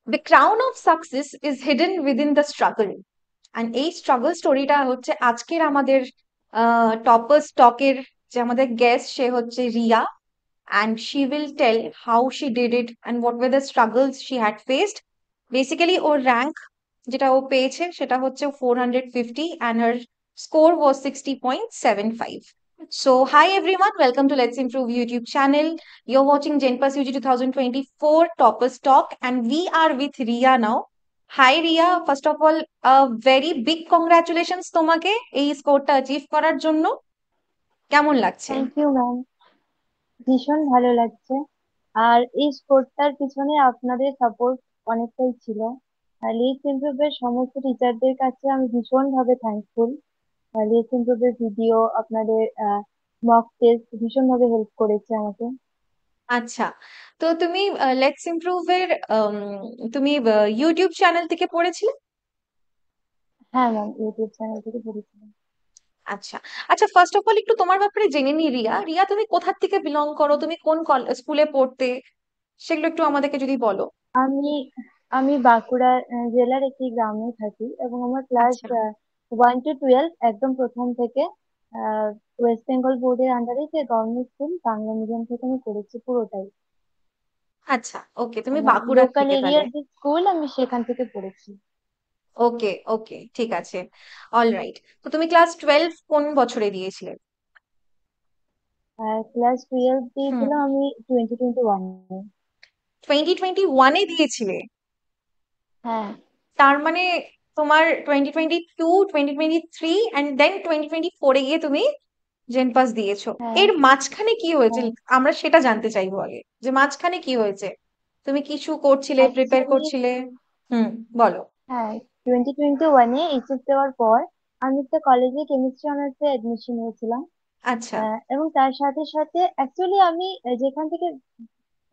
The crown of success is hidden within the struggle. And এই struggle স্টোরিটা হচ্ছে আজকের আমাদের টপার স্টকের যে আমাদের গেস্ট, সে হচ্ছে Riya. And she will tell how she did it and what were the struggles she had faced. Basically, or rank যেটা ও পেয়েছে সেটা হচ্ছে 450 and her score was 60.75. So, hi everyone, welcome to Let's Improve YouTube channel. You're watching GenPass UG 2024 Toppers Talk and we are with Ria now. Hi Ria, first of all, a very big congratulations তোমাকে এই স্কোরটা achieve করার জন্য। কেমন লাগছে? Thank you ma'am. ভীষণ ভালো লাগছে। আর এই স্পোর্টটার পিছনে আপনাদের সাপোর্ট অনেকটাই ছিল। লিগ ইমপ্রুভের সমস্ত টিচারদের কাছে আমি ভীষণ ভাবে থ্যাঙ্কফুল। লিগ ইমপ্রুভের ভিডিও, আপনাদের মক টেস্ট ভীষণ ভাবে হেল্প করেছে আমাকে। আচ্ছা, তো তুমি লেটস ইমপ্রুভ এর তুমি ইউটিউব চ্যানেল থেকে পড়েছিলে? হ্যাঁ ম্যাম, ইউটিউব চ্যানেল থেকে পড়েছিলাম। আচ্ছা। আচ্ছা, ফার্স্ট অফ অল একটু তোমার ব্যাপারে জেনে নি রিয়া। রিয়া, তুমি কোথা থেকে বিলং করো, তুমি কোন স্কুলে পড়তে, সেগুলো একটু আমাদেরকে যদি বলো। আমি আমি বাঁকুড়া জেলার একটি গ্রামে থাকি এবং আমার ক্লাস আচ্ছা। 1 to 12 একদম প্রথম থেকে ওয়েস্ট বেঙ্গল বোর্ডের আন্ডারে যে গভর্নমেন্ট স্কুল বাংলা মিডিয়াম থেকে আমি করেছি পুরোটাই। আচ্ছা, ওকে, তুমি আমার বাঁকুড়ার লোকাল থেকে তাহলে। এরিয়ার যে স্কুল আমি সেখান থেকে পড়েছি। ওকে, ওকে, ঠিক আছে। All right. তো তুমি ক্লাস 12 কোন বছরে দিয়েছিলে? আর ক্লাস 12 হুম। দিয়েছিলাম আমি 2021-এ। 2021-এ দিয়েছিলে? হ্যাঁ। তার মানে তোমার 2022, 2023 অ্যান্ড দেন 2024-এ গিয়ে তুমি জেন পাস দিয়েছো। হ্যাঁ। এর মাঝখানে কি হয়েছে? হ্যাঁ। আমরা সেটা জানতে চাইবো আগে, যে মাঝখানে কি হয়েছে। তুমি কিছু করছিলে, প্রিপেয়ার অ্যাকচুয়ালি করছিলে? হুম, বলো। হ্যাঁ, 2021-এ এইচএস দেওয়ার পর আমি একটা কলেজে কেমিস্ট্রি অনার্সে অ্যাডমিশন নিয়েছিলাম। আচ্ছা। এবং তার সাথে সাথে অ্যাকচুয়ালি আমি যেখান থেকে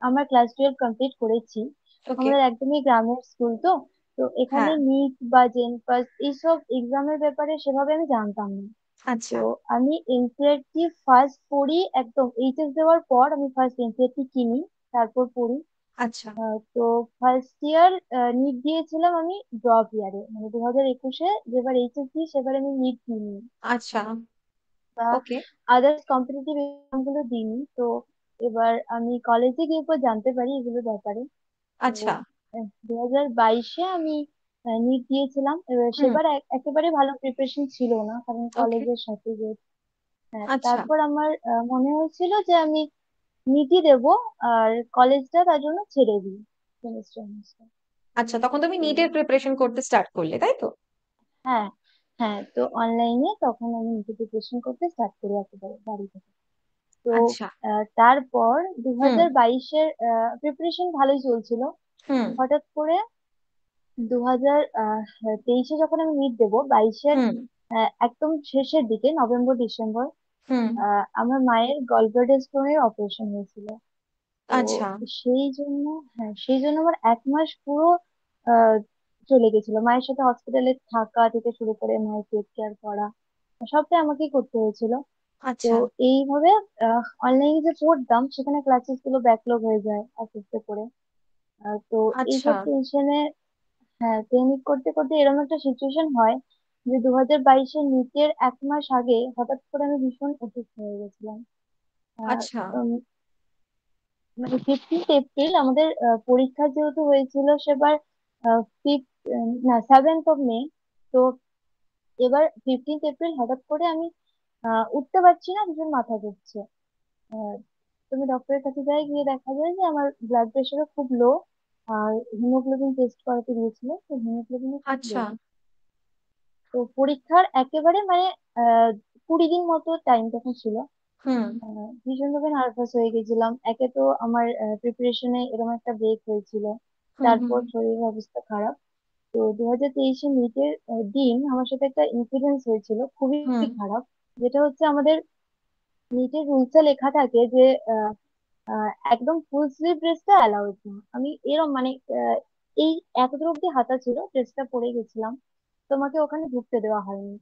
আমার ক্লাস 12 কমপ্লিট করেছি, ওকে। আমাদের একদমই গ্রামের স্কুল তো। তো এখানে হ্যাঁ। নিট বা জেন পাস এইসব এক্সামের ব্যাপারে সেভাবে আমি জানতাম না। তো আচ্ছা। আমি এনসিইআরটি ফার্স্ট পড়ি, একদম এইচএস দেওয়ার পর আমি ফার্স্ট এনসিইআরটি কিনি, তারপর পড়ি। আচ্ছা। তো ফার্স্ট ইয়ার নিট দিয়েছিলাম আমি ড্রপ ইয়ারে, মানে 2021-এ যেবার এইচএস দিই সেবার আমি নিট দিইনি আচ্ছা। বা ওকে। আদার্স কম্পিটিটিভ এক্সাম গুলো দিইনি। তো এবার আমি কলেজে গিয়ে পর জানতে পারি এগুলোর ব্যাপারে। তো আচ্ছা। 2022-এ আমি নিট দিয়েছিলাম। এবার হুম। সেবার একেবারে ভালো প্রিপারেশন ছিল না, কারণ ওকে। কলেজের সাথে যে আচ্ছা। তারপর আমার মনে হয়েছিল যে আমি নিটই দেবো, আর কলেজটা তার জন্য ছেড়ে দিই সেমিস্টার সেমিস্টার। আচ্ছা, তখন তুমি তো নিটের প্রিপারেশন করতে স্টার্ট করলে, তাই তো? হ্যাঁ। হ্যাঁ, তো অনলাইনে তখন আমি নিজে প্রিপারেশন করতে স্টার্ট করি একেবারে বাড়ি থেকে। তো আচ্ছা। তারপর দু হুম। হাজার বাইশের প্রিপারেশন ভালোই চলছিল। হুম। হঠাৎ করে 2023-এ যখন আমি নিট দেবো, বাইশের হুম। একদম শেষের দিকে নভেম্বর ডিসেম্বর হুম। আমার মায়ের গলব্লাডার স্টোনের অপারেশন হয়েছিল। তো আচ্ছা। সেই জন্য সেই জন্য আমার 1 মাস পুরো আহ, চলে গেছিল মায়ের সাথে হসপিটালে থাকা থেকে শুরু করে মায়ের টেক কেয়ার করা, সবটাই আমাকেই করতে হয়েছিল। তো আচ্ছা। এইভাবে অনলাইনে যে পড়তাম সেখানে ক্লাসেস গুলো ব্যাকলগ হয়ে যায় আস্তে আস্তে করে। তো আচ্ছা। এইসব টেনশনে, হ্যাঁ, ট্রেনিং করতে করতে এরকম একটা সিচুয়েশন হয় যে 2022-এ নিটের 1 মাস আগে হঠাৎ করে আমি ভীষণ অসুস্থ হয়ে গেছিলাম। আহ, আচ্ছা। উম, মানে 15th এপ্রিল আমাদের পরীক্ষা যেহেতু হয়েছিল সেবার ফিফথ, না 7th অফ মে। তো এবার 15th এপ্রিল হঠাৎ করে আমি উঠতে পারছি না, ভীষণ মাথা ঘুরছে। আহ, তুমি ডক্টরের কাছে যাই, গিয়ে দেখা যায় যে আমার ব্লাড প্রেশারও খুব লো, আর হিমোগ্লোবিন টেস্ট করাতে দিয়েছিল, তো হিমোগ্লোবিনও খুব লো। আচ্ছা। তো পরীক্ষার একেবারে মানে 20 দিন মতো টাইম তখন ছিল। হুম। ভীষণভাবে নার্ভাস হয়ে গেছিলাম, একে তো আমার প্রিপারেশনে এরকম একটা ব্রেক হয়েছিল, হুম। হুম। তারপর শরীরের অবস্থা খারাপ। তো 2023-এ নিটের দিন আমার সাথে একটা ইনসিডেন্স হয়েছিল খুবই হুম। খারাপ। যেটা হচ্ছে আমাদের নিটের রুলসে লেখা থাকে যে একদম ফুল স্লিভ ড্রেসটা অ্যালাউড না। আমি এরম মানে এই এতদূর অব্দি হাতা ছিল, ড্রেসটা পরে গেছিলাম, তোমাকে ওখানে ঢুকতে দেওয়া হয়নি।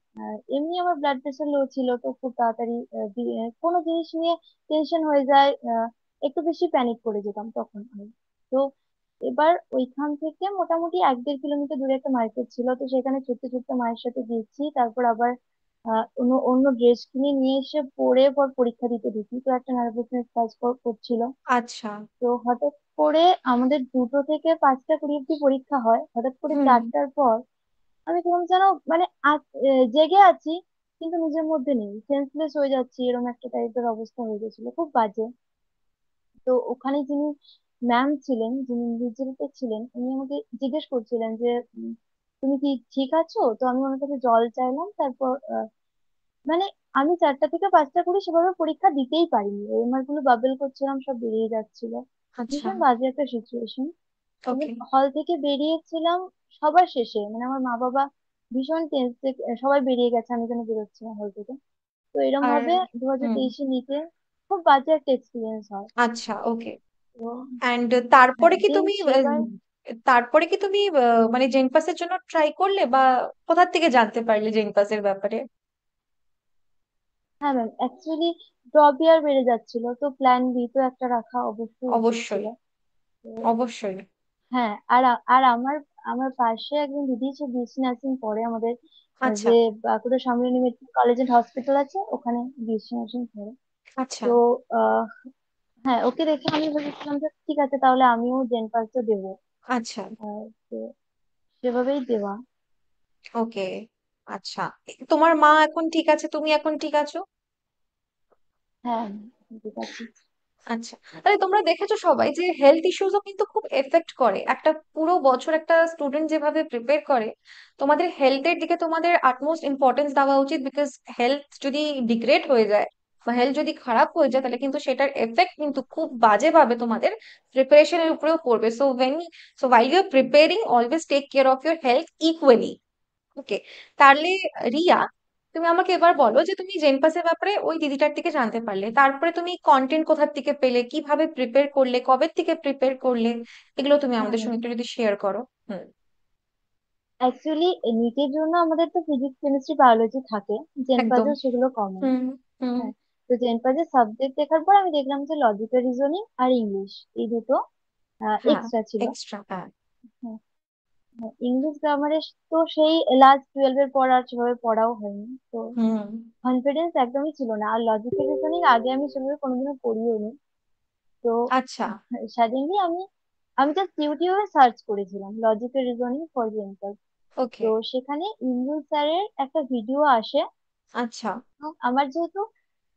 এমনি আমার ব্লাড প্রেশার লো ছিল, তো খুব তাড়াতাড়ি কোনো জিনিস নিয়ে টেনশন হয়ে যায়, একটু বেশি প্যানিক করে যেতাম তখন আমি। তো এবার ওইখান থেকে মোটামুটি 1-1.5 কিলোমিটার দূরে একটা মার্কেট ছিল, তো সেখানে ছুটতে ছুটতে মায়ের সাথে গিয়েছি। তারপর আবার অন্য অন্য ড্রেস কিনে নিয়ে এসে পরে পর পরীক্ষা দিতে ঢুকি। তো একটা নার্ভাসনেস কাজ করছিল। আচ্ছা। তো হঠাৎ করে আমাদের 2টো থেকে 5টা 20 অব্দি পরীক্ষা হয়, হঠাৎ করে হুম। 4টার পর আমি কেমন যেন মানে জেগে আছি কিন্তু নিজের মধ্যে নেই, সেন্সলেস হয়ে যাচ্ছি, এরকম একটা টাইপের অবস্থা হয়ে গেছিল, খুব বাজে। তো ওখানে যিনি ম্যাম ছিলেন, যিনি ইনভিজিলেটর ছিলেন, উনি আমাকে জিজ্ঞেস করছিলেন যে তুমি কি ঠিক আছো? তো আমি ওনার কাছে জল চাইলাম। তারপর মানে আমি 4টা থেকে 5টা করে সেভাবে পরীক্ষা দিতেই পারিনি, ওএমআর গুলো বাবেল করছিলাম, সব বেরিয়ে যাচ্ছিল। আচ্ছা। ভীষণ বাজে একটা সিচুয়েশন। আমি ওকে। হল থেকে বেরিয়েছিলাম সবার শেষে, মানে আমার মা বাবা ভীষণ টেন্স, সবাই বেরিয়ে গেছে, আমি কেন বেরোচ্ছি না হল থেকে। তো এরকম আর ভাবে দু হাজার হুম। তেইশে নিতে খুব বাজে একটা এক্সপিরিয়েন্স হয়। আচ্ছা, ওকে। তো অ্যান্ড হ্যাঁ, দেন সেবার তারপরে কি তুমি মানে জেনপাসের জন্য ট্রাই করলে, বা কোথা থেকে জানতে পারলে জেনপাসের ব্যাপারে? হ্যাঁ ম্যাম, অ্যাকচুয়ালি ড্রপ ইয়ার বেড়ে যাচ্ছিল, তো প্ল্যান বি তো একটা রাখা অবশ্যই উচিত অবশ্যই। ছিল। তো অবশ্যই। হ্যাঁ, আর আমার আমার পাশে একজন দিদি, সে বিএসসি নার্সিং পড়ে আমাদের আচ্ছা। যে Bankura Sammilani medical college and hospital আছে, ওখানে বিএসসি নার্সিং পড়ে। আচ্ছা। তো আহ হ্যাঁ, ওকে দেখে আমি ভেবেছিলাম যে ঠিক আছে, তাহলে আমিও জেন পাসটা দেবো। আচ্ছা। তো সেভাবেই দেওয়া। ওকে। আচ্ছা। তোমার মা এখন ঠিক আছে, তুমি এখন ঠিক আছো? হ্যাঁ, ঠিক আছে। আচ্ছা। তাহলে তোমরা দেখেছো সবাই যে হেলথ ইস্যুসও কিন্তু খুব এফেক্ট করে একটা পুরো বছর, একটা স্টুডেন্ট যেভাবে প্রিপেয়ার করে। তোমাদের হেলথের দিকে তোমাদের আটমোস্ট ইম্পর্টেন্স দেওয়া উচিত, বিকজ হেলথ যদি ডিগ্রেড হয়ে যায় বা হেলথ যদি খারাপ হয়ে যায়, তাহলে কিন্তু সেটার এফেক্ট কিন্তু খুব বাজেভাবে তোমাদের প্রিপারেশনের উপরেও পড়বে। So while you're preparing, always take care of your health equally. ওকে। তাহলে রিয়া, তুমি আমাকে এবার বলো যে তুমি জেনপাসের ব্যাপারে ওই দিদিটার থেকে জানতে পারলে, তারপরে তুমি কন্টেন্ট কোথার থেকে পেলে, কিভাবে প্রিপেয়ার করলে, কবে থেকে প্রিপেয়ার করলে, এগুলো তুমি হ্যাঁ আমাদের ম্যাম, সঙ্গে একটু যদি শেয়ার করো। হুম। অ্যাকচুয়ালি নিটের জন্য আমাদের তো ফিজিক্স কেমিস্ট্রি বায়োলজি থাকে, জেন একদম। পাজেও সেগুলো কমন। হুম। হুম। হ্যাঁ, তো জেন পাজের সাবজেক্ট দেখার পর আমি দেখলাম যে লজিক্যাল রিজনিং আর ইংলিশ, এই দুটো হ্যাঁ। এক্সট্রা ছিল। এক্সট্রা, হ্যাঁ। হ্যাঁ, হ্যাঁ, ইংলিশ গ্রামারের তো সেই লাস্ট 12-এর পর আর সেভাবে পড়াও হয়নি। তো হুম। কনফিডেন্স একদমই ছিল না। আর লজিক্যাল রিজনিং আগে আমি সেভাবে কোনোদিনও পড়িও নি। তো আচ্ছা। সাডেনলি আমি আমি জাস্ট ইউটিউবে সার্চ করেছিলাম লজিক্যাল রিজনিং ফর জেন্টাল। ওকে। তো সেখানে ইন্দুল স্যারের একটা ভিডিও আসে। আচ্ছা। আমার যেহেতু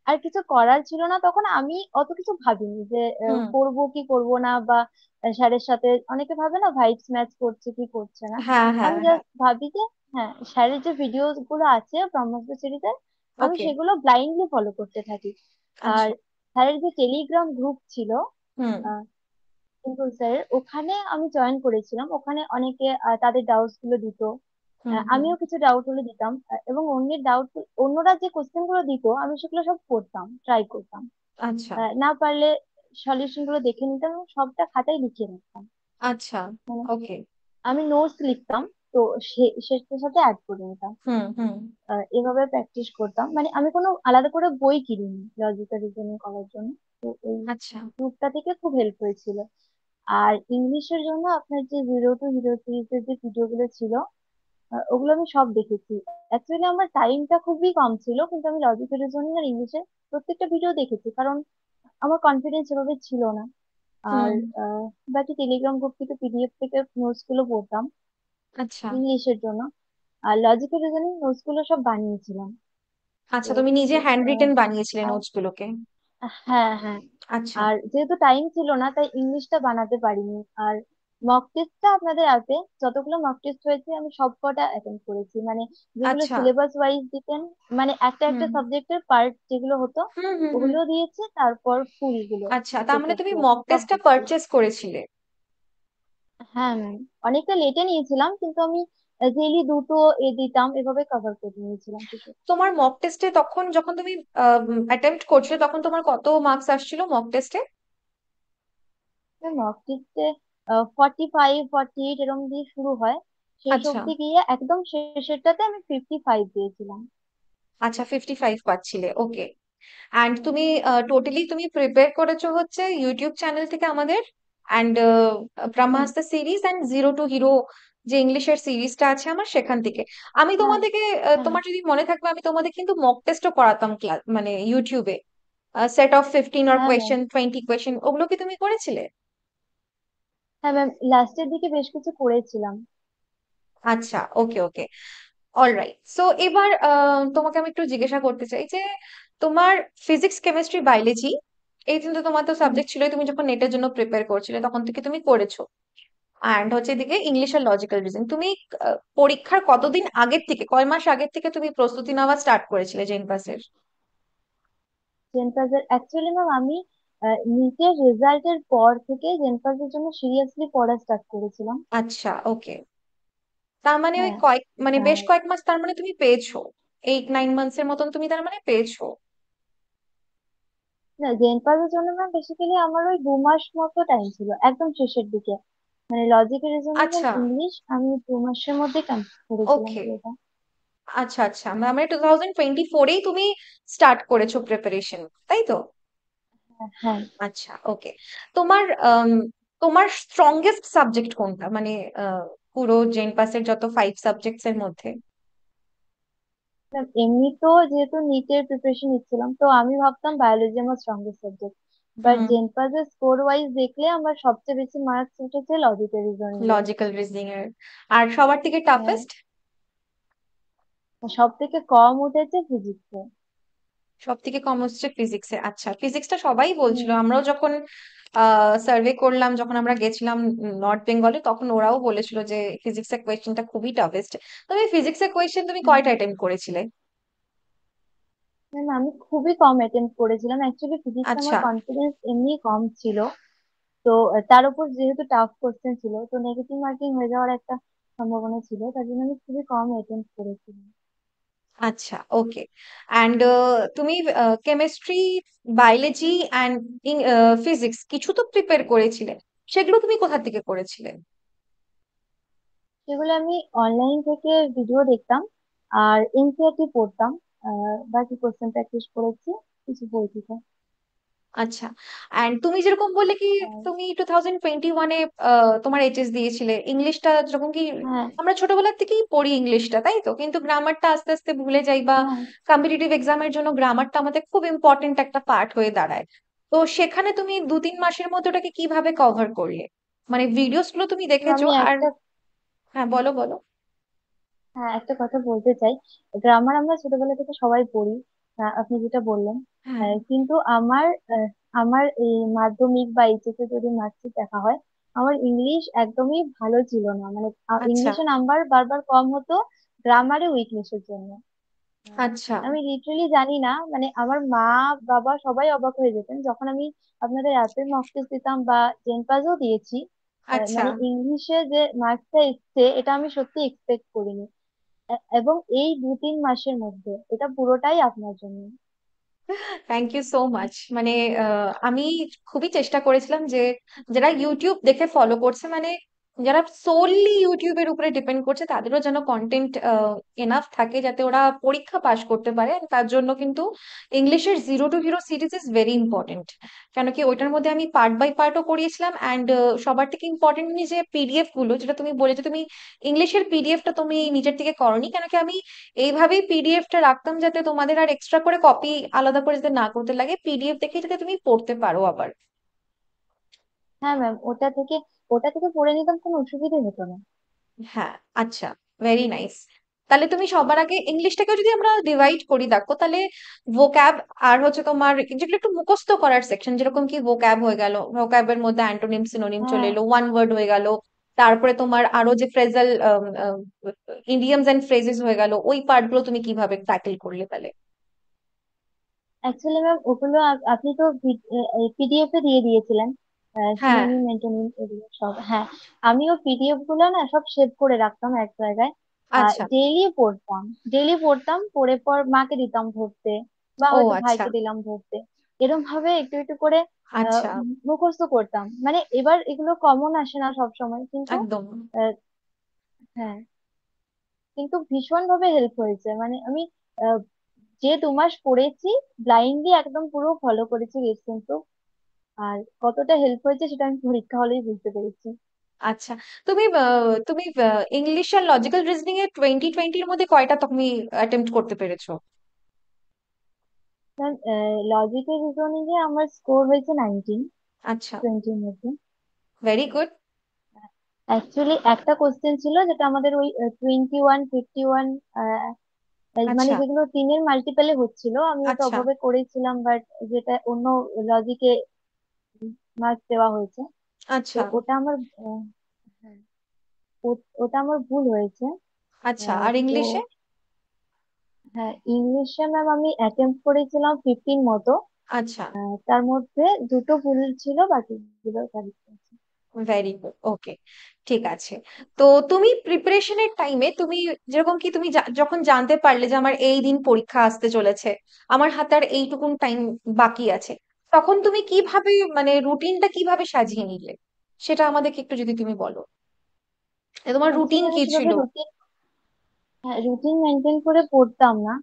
আর কিছু করার ছিল না তখন, আমি অত কিছু ভাবিনি যে হুম। করব কি করব না, বা স্যারের সাথে অনেকে ভাবে না ভাইবস ম্যাচ করছে কি করছে না। হ্যাঁ, হ্যাঁ, আমি হ্যাঁ। জাস্ট ভাবি যে হ্যাঁ, স্যারের যে ভিডিও গুলো আছে ব্রহ্মাস্ত্র সিরিজের, আমি ওকে। সেগুলো ব্লাইন্ডলি ফলো করতে থাকি। আর আচ্ছা। স্যারের যে টেলিগ্রাম গ্রুপ ছিল হুম। কিন্তু স্যার, ওখানে আমি জয়েন করেছিলাম। ওখানে অনেকে তাদের ডাউটস গুলো দিত, হুম। হুম। আমিও কিছু ডাউট হলে দিতাম। এবং অন্যের ডাউট, অন্যরা যে কোশ্চেন গুলো দিত আমি সেগুলো সব করতাম, ট্রাই করতাম। আচ্ছা। না পারলে সলিউশন গুলো দেখে নিতাম এবং সবটা খাতায় লিখে রাখতাম। আচ্ছা। মানে ওকে। আমি নোটস লিখতাম, তো সেটার সাথে অ্যাড করে নিতাম। হুম। হুম। এভাবে প্র্যাকটিস করতাম। মানে আমি কোনো আলাদা করে বই কিনিনি লজিক্যাল রিজনিং করার জন্য। তো এই আচ্ছা। গ্রুপটা থেকে খুব হেল্প হয়েছিল। আর ইংলিশের জন্য আপনার যে 0 to 0 সিরিজের যে ভিডিও গুলো ছিল, ওগুলো আমি সব দেখেছি। অ্যাকচুয়ালি আমার টাইমটা খুবই কম ছিল, কিন্তু আমি লজিক্যাল রিজনিং আর ইংলিশে প্রত্যেকটা ভিডিও দেখেছি, কারণ আমার কনফিডেন্স এভাবে ছিল না। আর হুম। আহ, বাকি টেলিগ্রাম গ্রুপ থেকে পিডিএফ থেকে নোটস গুলো পড়তাম আচ্ছা। ইংলিশের জন্য। আর লজিক্যাল রিজনিং নোটস গুলো সব বানিয়েছিলাম। তো আচ্ছা, তুমি নিজে হ্যান্ড আহ, রিটেন বানিয়েছিলে আর নোটস গুলোকে? হ্যাঁ, হ্যাঁ। আচ্ছা। আর যেহেতু টাইম ছিল না তাই ইংলিশটা বানাতে পারিনি। আর মক টেস্টটা আপনাদের অ্যাপে যতগুলো মক টেস্ট হয়েছে আমি সব কটা অ্যাটেন্ড করেছি, মানে যেগুলো আচ্ছা। সিলেবাস ওয়াইজ দিতেন, মানে একটা একটা হুম। সাবজেক্টের পার্ট যেগুলো হতো হুম। হুম। হুম। ওগুলো দিয়েছে, তারপর ফুল গুলো আচ্ছা, তার মানে পেপার তুমি গুলো মক সব টেস্টটা দিয়েছি। পারচেস করেছিলে? হ্যাঁ ম্যাম, অনেকটা লেটে নিয়েছিলাম কিন্তু আমি ডেইলি দুটো দিতাম, এভাবে কভার করে নিয়েছিলাম কিছু। তোমার মক টেস্টে তখন, যখন তুমি অ্যাটেম্প্ট করছিলে, তখন তোমার কত মার্কস আসছিল মক টেস্টে? মক টেস্টে 45-48 এরকম দিয়ে শুরু হয়, শেষ আচ্ছা। অব্দি গিয়ে একদম শেষেরটাতে আমি 55 দিয়েছিলাম। আচ্ছা, 55 পাচ্ছিলে, ওকে। অ্যান্ড তুমি টোটালি তুমি প্রিপেয়ার করেছো হচ্ছে ইউটিউব চ্যানেল থেকে আমাদের, and Brahmastra series and zero two hero যে ইংলিশের সিরিজটা আছে আমার, সেখান থেকে আমি হ্যাঁ তোমাদেরকে হ্যাঁ তোমার যদি মনে থাকবে আমি তোমাদের কিন্তু মক টেস্টও করাতাম ক্লাস মানে ইউটিউবে, সেট অফ 15 অর হ্যাঁ ম্যাম। কোয়েশ্চেন 20 কোয়েশ্চেন, ওগুলো কি তুমি করেছিলে? হ্যাঁ ম্যাম, লাস্টের দিকে বেশ কিছু করেছিলাম। আচ্ছা, ওকে ওকে, অলরাইট। সো এবার তোমাকে আমি একটু জিজ্ঞাসা করতে চাই যে তোমার ফিজিক্স কেমিস্ট্রি বায়োলজি এই কিন্তু তোমার তো হুম, সাবজেক্ট ছিল, তুমি যখন নেটের জন্য প্রিপেয়ার করছিলে তখন থেকে তুমি করেছো। অ্যান্ড হচ্ছে এদিকে ইংলিশ আর লজিক্যাল রিজনিং তুমি পরীক্ষার কতদিন আগের থেকে, কয় মাস আগের থেকে তুমি প্রস্তুতি নেওয়া স্টার্ট করেছিলে জেন পাসের? জেনপাজের অ্যাকচুয়ালি ম্যাম আমি নিটের রেজাল্টের পর থেকে জেনপাজের জন্য সিরিয়াসলি পড়া স্টার্ট করেছিলাম। আচ্ছা, ওকে। তার মানে ওই হ্যাঁ। কয়েক মানে বেশ আর কয়েক মাস তার মানে তুমি পেয়েছো, 8-9 মান্থস এর মতন তুমি তার মানে পেয়েছো। না, জেনপাজের জন্য ম্যাম বেসিক্যালি আমার ওই 2 মাস মতো টাইম ছিল একদম শেষের দিকে। মানে লজিক্যাল রিজনিং আর আচ্ছা, ইংলিশ আমি 2 মাসের মধ্যে কমপ্লিট করেছিলাম ওকে। পুরোটা। আচ্ছা আচ্ছা, মানে 2024-এই তুমি স্টার্ট করেছো প্রিপারেশন, তাই তো? হ্যাঁ হ্যাঁ। আচ্ছা, ওকে। তোমার তোমার স্ট্রংগেস্ট সাবজেক্ট কোনটা, মানে পুরো জেন পাসের যত 5 সাবজেক্টস এর মধ্যে? ম্যাম, এমনি তো যেহেতু নিটের প্রিপারেশন নিচ্ছিলাম তো আমি ভাবতাম বায়োলজি আমার স্ট্রংগেস্ট সাবজেক্ট, বাট হুম। জেনপাজের স্কোর ওয়াইজ দেখলে আমার সবচেয়ে বেশি মার্কস উঠেছে লজিক্যাল রিজনিং এ। লজিক্যাল রিজনিং এর? আর সবার থেকে হ্যাঁ, টাফেস্ট? সব থেকে কম উঠেছে ফিজিক্সে। সব থেকে কম হচ্ছে ফিজিক্সে? আচ্ছা, ফিজিক্সটা সবাই বলছিল, হুম আমরাও যখন সার্ভে করলাম, যখন আমরা গেছিলাম নর্থ বেঙ্গলে, তখন ওরাও বলেছিল যে ফিজিক্সের কোয়েশ্চেনটা খুবই টাফেস্ট। তবে ফিজিক্সের কোয়েশ্চেন তুমি হুম। কয়টা অ্যাটেম্প করেছিলে? না না, আমি খুবই কম অ্যাটেম্প করেছিলাম, অ্যাকচুয়ালি ফিজিক্সে আমার আচ্ছা, কনফিডেন্স এমনি কম ছিল। তো তার উপর যেহেতু টাফ কোশ্চেন ছিল তো নেগেটিভ মার্কিং হয়ে যাওয়ার একটা সম্ভাবনা ছিল, তার জন্য আমি খুবই কম অ্যাটেম্প করেছিলাম। আচ্ছা, ওকে। অ্যান্ড তুমি কেমিস্ট্রি, বায়োলজি অ্যান্ড ফিজিক্স কিছু তো প্রিপেয়ার করেছিলে, সেগুলো তুমি কোথা থেকে করেছিলে? সেগুলো আমি অনলাইন থেকে ভিডিও দেখতাম আর এনসিইআরটি পড়তাম। বাকি কোশ্চেন প্র্যাকটিস করেছি কিছু বই থেকে। আচ্ছা। অ্যান্ড তুমি যেরকম বললে কি আর তুমি 2021-এ তোমার এইচএস দিয়েছিলে, ইংলিশটা যেরকম কি হ্যাঁ আমরা ছোটবেলা থেকেই পড়ি ইংলিশটা, তাই তো? কিন্তু গ্রামারটা আস্তে আস্তে ভুলে যাই, বা হ্যাঁ কম্পিটিটিভ এক্সামের জন্য গ্রামারটা আমাদের খুব ইম্পর্টেন্ট একটা পার্ট হয়ে দাঁড়ায়। তো সেখানে তুমি 2-3 মাসের মধ্যে ওটাকে কিভাবে কভার করলে? মানে ভিডিওস গুলো তুমি তো দেখেছো আমি আর? একটা হ্যাঁ, বলো বলো। হ্যাঁ একটা কথা বলতে চাই। গ্রামার আমরা ছোটবেলা থেকে সবাই পড়ি, আপনি যেটা বললেন। হ্যাঁ। কিন্তু আমার এই মাধ্যমিক বা এইচএস এ যদি মার্কশিট দেখা হয়, আমার ইংলিশ একদমই ভালো ছিল না, মানে আচ্ছা ইংলিশে নাম্বার বারবার কম হতো গ্রামারে উইকনেসের জন্য। আহ, আচ্ছা আমি লিটারালি জানি না, মানে আমার মা বাবা সবাই অবাক হয়ে যেতেন যখন আমি আপনাদের অ্যাপের মক টেস্ট দিতাম বা জেন পাসও দিয়েছি। আচ্ছা। মানে ইংলিশে যে মার্কসটা এসছে এটা আমি সত্যি এক্সপেক্ট করিনি। এবং এই 2-3 মাসের মধ্যে এটা পুরোটাই আপনার জন্য। Thank you so much. মানে আমি খুবই চেষ্টা করেছিলাম যে যারা ইউটিউব দেখে ফলো করছে, মানে যারা সোললি ইউটিউবের উপরে ডিপেন্ড করছে, তাদেরও যেন কন্টেন্ট এনাফ থাকে যাতে ওরা পরীক্ষা পাশ করতে পারে। আর তার জন্য কিন্তু ইংলিশের zero two hero series is very important. কেন কি ওইটার মধ্যে আমি পার্ট বাই পার্টও করিয়েছিলাম, অ্যান্ড সবার থেকে ইম্পর্টেন্ট যে পিডিএফ গুলো, যেটা তুমি বলে যে তুমি ইংলিশের পিডিএফটা তুমি নিজের থেকে করনি, কেন কি আমি এইভাবেই পিডিএফটা রাখতাম যাতে তোমাদের আর এক্সট্রা করে কপি আলাদা করে যাতে না করতে লাগে, পিডিএফ দেখে যাতে তুমি পড়তে পারো আবার। হ্যাঁ ম্যাম, ওটা থেকে পড়ে নিতাম, কোনো অসুবিধা হতো না। হ্যাঁ। আচ্ছা, ভেরি নাইস। তাহলে তুমি সবার আগে ইংলিশটাকে যদি আমরা ডিভাইড করি দেখো, তাহলে ভোক্যাব আর হচ্ছে তোমার যেগুলো একটু মুখস্থ করার সেকশন, যেরকম কি ভোক্যাব হয়ে গেল, ভোক্যাবের মধ্যে অ্যান্টোনিম সিনোনিম চলে হ্যাঁ এলো, ওয়ান ওয়ার্ড হয়ে গেল, তারপরে তোমার আরো যে ফ্রেজাল ইডিয়মস এন্ড ফ্রেজেস হয়ে গেল, ওই পার্ট গুলো তুমি কিভাবে ট্যাকেল করলে তাহলে? অ্যাকচুয়ালি ম্যাম ওগুলো আপনি তো পিডিএফ এ দিয়ে দিয়েছিলেন, হ্যাঁ। সিনোনিম অ্যান্টোনিম এগুলো সব। হ্যাঁ, আমিও পিডিএফ গুলো না সব সেভ করে রাখতাম এক জায়গায়। আচ্ছা। ডেইলি পড়তাম পড়ে পর মাকে দিতাম ধরতে, বা ও হয়তো আচ্ছা। ভাইকে দিলাম ধরতে। এরকম ভাবে একটু একটু করে আচ্ছা। মুখস্থ করতাম। মানে এবার এগুলো কমন আসে না সব সময়, কিন্তু একদম। আহ, হ্যাঁ, কিন্তু ভীষণ ভাবে হেল্প হয়েছে। মানে আমি আহ, যে 2 মাস পড়েছি ব্লাইন্ডলি একদম পুরো ফলো করেছি রেট কিন্তু। আর কতটা হেল্প হয়েছে সেটা আমি পরীক্ষা হলেই বুঝতে পেরেছি। আচ্ছা, তুমি ইংলিশ আর লজিক্যাল রিজনিং এ 2020-এর মধ্যে কয়টা তুমি অ্যাটেম্প্ট করতে পেরেছো? ম্যাম, লজিক্যাল রিজনিং এ আমার স্কোর হয়েছে 19, আচ্ছা, 20-র মধ্যে। Very good. অ্যাকচুয়ালি একটা কোশ্চেন ছিল যেটা আমাদের ওই 21, 51, মানে আচ্ছা, যেগুলো তিনের মাল্টিপলে হচ্ছিল, আমি ওটা আচ্ছা, ওভাবে করেছিলাম, বাট যেটা অন্য লজিকে মার্কস দেওয়া হয়েছে, তো আচ্ছা, ওটা আমার হ্যাঁ, ওটা আমার ভুল হয়েছে। আচ্ছা। আর তো ইংলিশে? হ্যাঁ, ইংলিশে ম্যাম আমি অ্যাটেম্প করেছিলাম 15 মতো। আচ্ছা, তার মধ্যে দুটো ভুল ছিল, বাকিগুলো কারেক্ট আছে। ভেরি গুড, ওকে, ঠিক আছে। তো তুমি প্রিপারেশনের টাইমে তুমি যেরকম কি তুমি যখন জানতে পারলে যে আমার এই দিন পরীক্ষা আসতে চলেছে, আমার হাতে আর এইটুকুন টাইম বাকি আছে, তখন তুমি কিভাবে মানে রুটিনটা কিভাবে সাজিয়ে নিলে, সেটা আমাদেরকে একটু যদি তুমি বলো, যে তোমার রুটিন অ্যাকচুয়ালি আমি কি ছিল? সেভাবে রুটিন মেনটেন করে পড়তাম না।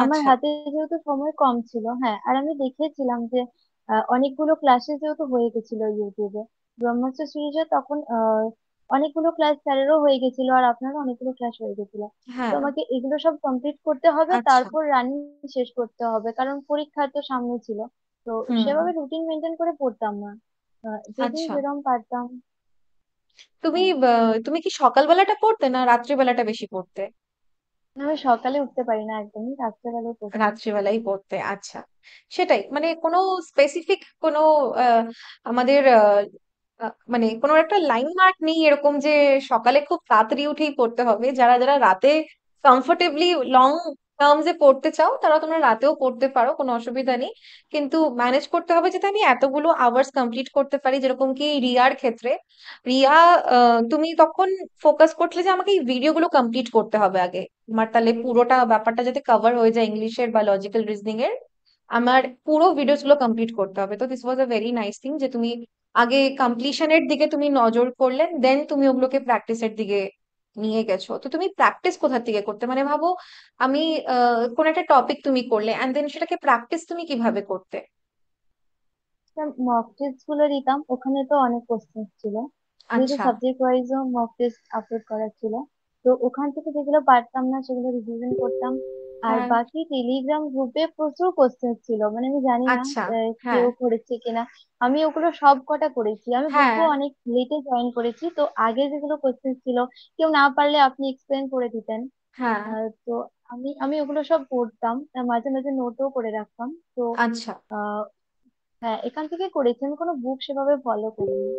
আমার আচ্ছা, হাতে যেহেতু সময় কম ছিল, হ্যাঁ, আর আমি দেখেছিলাম যে অনেকগুলো ক্লাসে যেহেতু হয়ে গেছিল ইউটিউবে ব্রহ্মাস্ত্র সিরিজে, তখন অনেকগুলো ক্লাস স্যারেরও হয়ে গেছিল আর আপনারও অনেকগুলো ক্লাস হয়ে গেছিল। তো হ্যাঁ, আমাকে এগুলো সব কমপ্লিট করতে হবে, আচ্ছা, তারপর রানিং শেষ করতে হবে, কারণ পরীক্ষা তো সামনে ছিল। তো হুম, সেভাবে রুটিন মেনটেন করে পড়তাম না, যেদিন আচ্ছা। যেরকম পারতাম। তুমি হ্যাঁ, তুমি কি সকালবেলাটা পড়তে না রাত্রিবেলাটা বেশি পড়তে? আমি সকালে উঠতে পারি না একদমই, রাত্রেবেলায় পড়তাম। রাত্রিবেলাই পড়তে, আচ্ছা। সেটাই, মানে কোনো স্পেসিফিক কোনো আমাদের মানে কোনো একটা লাইন মার্ক নেই এরকম যে সকালে খুব তাড়াতাড়ি উঠেই পড়তে হবে। যারা যারা রাতে কমফোর্টেবলি লং টার্মস এ পড়তে চাও তারা তোমরা রাতেও পড়তে পারো, কোনো অসুবিধা নেই। কিন্তু ম্যানেজ করতে হবে যাতে আমি এতগুলো আওয়ার্স কমপ্লিট করতে পারি, যেরকম কি রিয়ার ক্ষেত্রে। রিয়া, তুমি তখন ফোকাস করছিলে যে আমাকে এই ভিডিওগুলো কমপ্লিট করতে হবে আগে, আমার তাহলে পুরোটা ব্যাপারটা যাতে কভার হয়ে যায় ইংলিশের বা লজিক্যাল রিজনিং এর, আমার পুরো ভিডিওস গুলো কমপ্লিট করতে হবে। তো this was a very nice thing যে তুমি আগে কমপ্লিশনের দিকে তুমি নজর করলে, দেন তুমি ওগুলোকে প্র্যাকটিসের দিকে নিয়ে গেছো। তো তুমি প্র্যাকটিস কোথা থেকে করতে, মানে ভাবো আমি কোন একটা টপিক তুমি করলে এন্ড দেন সেটাকে প্র্যাকটিস তুমি কিভাবে করতে? মক টেস্ট গুলো দিতাম, ওখানে তো অনেক কোশ্চেন ছিল, যেহেতু আচ্ছা, সাবজেক্ট ওয়াইজও মক টেস্ট আপলোড করা ছিল। তো ওখান থেকে যেগুলো পারতাম না সেগুলো রিভিশন করতাম। আর হ্যাঁ, বাকি টেলিগ্রাম গ্রুপে প্রচুর কোশ্চেন ছিল, মানে আমি জানি না আচ্ছা, হ্যাঁ, কেউ করেছে কিনা। আমি ওগুলো সব কটা করেছি, আমি হ্যাঁ, গ্রুপও অনেক লেটে জয়েন করেছি, তো আগে যেগুলো কোশ্চেন ছিল কেউ না পারলে আপনি এক্সপ্লেন করে দিতেন। হ্যাঁ, তো আমি আমি ওগুলো সব পড়তাম, মাঝে মাঝে নোটও করে রাখতাম। তো আচ্ছা, হ্যাঁ, এখান থেকে করেছি, আমি কোনো বুক সেভাবে ফলো করিনি।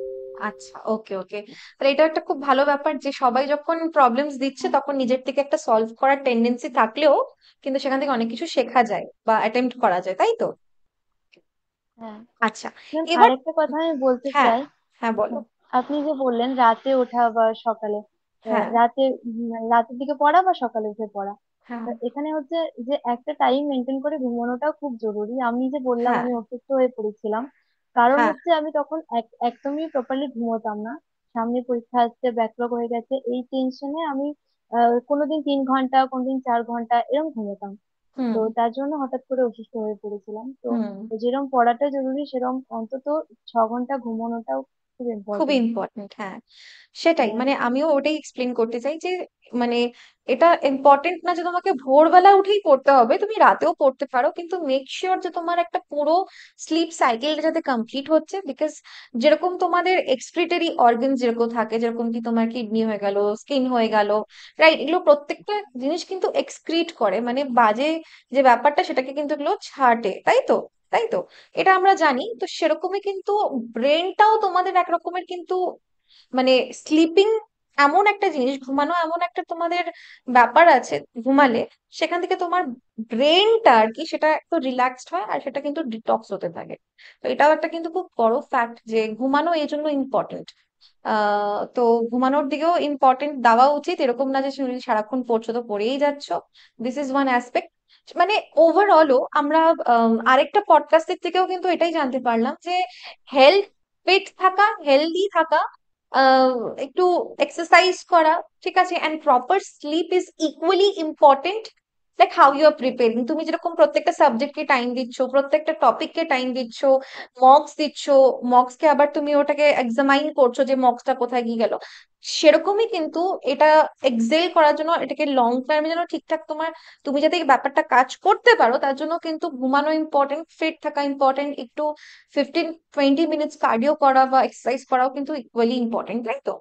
আচ্ছা, ওকে, ওকে। তাহলে এটা একটা খুব ভালো ব্যাপার যে সবাই যখন প্রবলেমস দিচ্ছে হ্যাঁ, তখন নিজের থেকে একটা সলভ করার টেন্ডেন্সি থাকলেও কিন্তু সেখান থেকে অনেক কিছু শেখা যায় বা অ্যাটেম্প্ট করা যায়, তাই তো? হ্যাঁ। আচ্ছা, ম্যাম, এবার, আরেকটা কথা আমি বলতে হ্যাঁ, চাই। হ্যাঁ, বলো। হ্যাঁ, আপনি যে বললেন রাতে ওঠা বা সকালে, হ্যাঁ, রাতে রাতের দিকে পড়া বা সকালে উঠে পড়া, হ্যাঁ, তো এখানে হচ্ছে যে একটা টাইম মেনটেন করে ঘুমানোটাও খুব জরুরি। আমি যে বললাম হ্যাঁ, আমি অসুস্থ হয়ে পড়েছিলাম, কারণ হ্যাঁ, হচ্ছে আমি তখন একদমই প্রপারলি ঘুমোতাম না। সামনে পরীক্ষা আসছে, ব্যাকলগ হয়ে গেছে, এই টেনশনে আমি কোনোদিন 3 ঘন্টা, কোনোদিন 4 ঘন্টা এরকম ঘুমোতাম। হুম, তো তার জন্য হঠাৎ করে অসুস্থ হয়ে পড়েছিলাম। তো হুম, যেরকম পড়াটা জরুরি, সেরকম অন্তত 6 ঘন্টা ঘুমানোটাও খুব খুব ইম্পর্টেন্ট। ইম্পর্টেন্ট, হ্যাঁ। সেটাই, মানে আমিও ওটাই এক্সপ্লেন করতে চাই যে মানে এটা ইম্পর্টেন্ট না যে তোমাকে ভোরবেলা উঠেই পড়তে হবে, তুমি রাতেও পড়তে পারো, কিন্তু মেক শিওর যে তোমার একটা পুরো স্লিপ সাইকেলটা যাতে কমপ্লিট হচ্ছে। বিকজ যেরকম তোমাদের এক্সক্রিটরি অর্গান যেরকম থাকে, যেরকম কি তোমার কিডনি হয়ে গেল, স্কিন হয়ে গেল, রাইট, এগুলো প্রত্যেকটা জিনিস কিন্তু এক্সক্রিট করে, মানে বাজে যে ব্যাপারটা সেটাকে কিন্তু এগুলো ছাটে, তাই তো? তাই তো, এটা আমরা জানি। তো সেরকমই কিন্তু ব্রেনটাও তোমাদের একরকমের কিন্তু মানে স্লিপিং এমন একটা জিনিস, ঘুমানো এমন একটা তোমাদের ব্যাপার আছে, ঘুমালে সেখান থেকে তোমার ব্রেনটা আর কি সেটা একটু রিল্যাক্সড হয় আর সেটা কিন্তু ডিটক্স হতে থাকে। তো এটাও একটা কিন্তু খুব বড় ফ্যাক্ট যে ঘুমানো এই জন্য ইম্পর্টেন্ট। তো ঘুমানোর দিকেও ইম্পর্টেন্ট দেওয়া উচিত, এরকম না যে তুমি সারাক্ষণ পড়ছো তো পড়েই যাচ্ছ। This is one aspect. মানে ওভারঅলও আমরা আরেকটা পডকাস্টের থেকেও কিন্তু এটাই জানতে পারলাম যে হেলথ, ফিট থাকা, হেলদি থাকা, আহ, একটু এক্সারসাইজ করা, ঠিক আছে, and proper sleep is equally important like how you are preparing, তুমি যেরকম প্রত্যেকটা সাবজেক্টকে টাইম দিচ্ছ, প্রত্যেকটা টপিককে টাইম দিচ্ছ, মক্স দিচ্ছ, মক্সকে আবার তুমি ওটাকে এক্সামাইন করছো যে মক্সটা কোথায় গিয়ে গেল, সেরকমই কিন্তু এটা এক্সেল করার জন্য, এটাকে লং টার্মে যেন ঠিকঠাক তোমার, তুমি যাতে এই ব্যাপারটা কাজ করতে পারো তার জন্য কিন্তু ঘুমানো ইম্পর্টেন্ট, ফিট থাকা ইম্পর্টেন্ট, একটু 15-20 মিনিটস কার্ডিও করা বা এক্সারসাইজ করাও কিন্তু ইকুয়ালি ইম্পর্টেন্ট, তাই তো?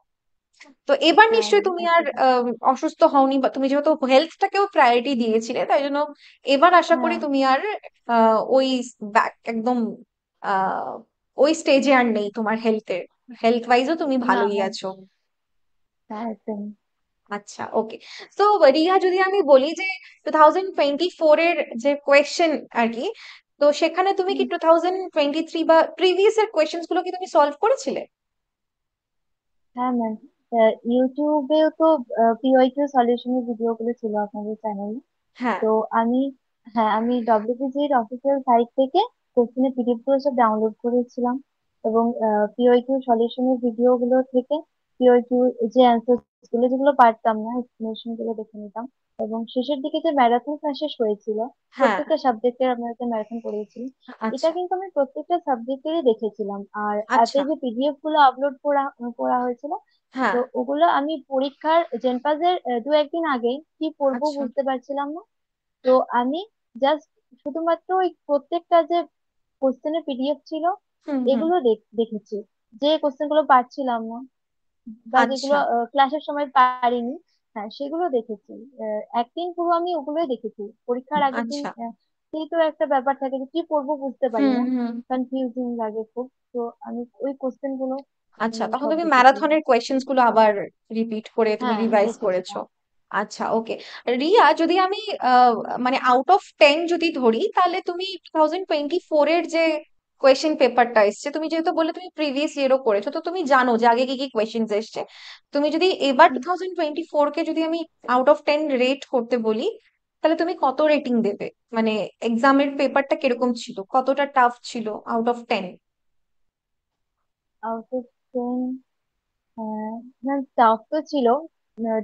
তো এবার হ্যাঁ নিশ্চয়ই তুমি আর একদম। অসুস্থ হওনি, বা তুমি যেহেতু হেলথটাকেও প্রায়োরিটি দিয়েছিলে, তাই জন্য এবার আশা করি হ্যাঁ তুমি আর ওই ব্যাক একদম আহ ওই স্টেজে আর নেই, তোমার হেলথ ওয়াইজও তুমি না ভালোই ম্যাম। আছো। হ্যাঁ একদম। আচ্ছা, ওকে। তো রিয়া, যদি আমি বলি যে 2024 এর যে কোয়েশ্চেন আর কি, তো সেখানে তুমি কি 2023 বা প্রিভিয়াস এর কোয়েশ্চেন্স গুলো কি তুমি সলভ করেছিলে? হ্যাঁ ম্যাম, ইউটিউবেও তো পিওয়াইকিউ সলিউশনের ভিডিও গুলো ছিল আপনাদের চ্যানেলে। হ্যাঁ। তো আমি, হ্যাঁ আমি ডব্লিউবিজির অফিসিয়াল সাইট থেকে কোশ্চেনের পিডিএফ গুলো সব ডাউনলোড করেছিলাম, এবং পিওয়াইকিউ সলিউশনের ভিডিও গুলো থেকে পিওয়াইকিউ যে অ্যান্সার গুলো যেগুলো পারতাম না এক্সপ্লেনেশন গুলো দেখে নিতাম। এবং শেষের দিকে যে ম্যারাথন ক্লাসেস হয়েছিল, হ্যাঁ। প্রত্যেকটা সাবজেক্টের আমরা একটা ম্যারাথন করিয়েছিলাম, এটা আচ্ছা। কিন্তু আমি প্রত্যেকটা সাবজেক্টেরই দেখেছিলাম। আর অ্যাপে আচ্ছা। যে পিডিএফ গুলো আপলোড করা করা হয়েছিল, হ্যাঁ। তো ওগুলো আমি পরীক্ষার জেনপাসের দু একদিন আগে কি পড়বো আচ্ছা। বুঝতে পারছিলাম না। তো আমি জাস্ট শুধুমাত্র ওই প্রত্যেকটা যে কোশ্চেনের পিডিএফ ছিল হুম, হুম। এগুলো দেখেছি। যে কোশ্চেন গুলো পারছিলাম না বা যেগুলো আচ্ছা। ক্লাসের সময় পারিনি, হ্যাঁ সেগুলো দেখেছি। একদিন পুরো আমি ওগুলোই দেখেছি পরীক্ষার আগের দিন। আচ্ছা। সেই তো একটা ব্যাপার থাকে যে কি পড়বো বুঝতে পারি হুম, না, হুম। কনফিউজিং লাগে খুব। তো আমি ওই কোশ্চেন গুলো আচ্ছা, তখন সব তুমি দেখেছিলাম। ম্যারাথনের কোয়েশ্চেন্স গুলো আবার রিপিট করে তুমি হ্যাঁ রিভাইজ করেছো? দেখেছিলাম। আচ্ছা, ওকে। রিয়া, যদি আমি আহ, মানে আউট অফ 10 যদি ধরি, তাহলে তুমি 2024 এর যে কোয়েশ্চেন পেপারটা এসছে, তুমি যেহেতু বলে তুমি প্রিভিয়াস ইয়ারও করেছো, তো তুমি জানো যে আগে কি কি কোয়েশ্চেন্স এসছে। তুমি যদি এবার 2024 কে যদি আমি আউট অফ 10 রেট করতে বলি, তাহলে তুমি কত রেটিং দেবে? মানে এক্সামের পেপারটা কিরকম ছিল, কতটা টাফ ছিল আউট অফ 10? আউট অফ 10, না টাফ তো ছিল।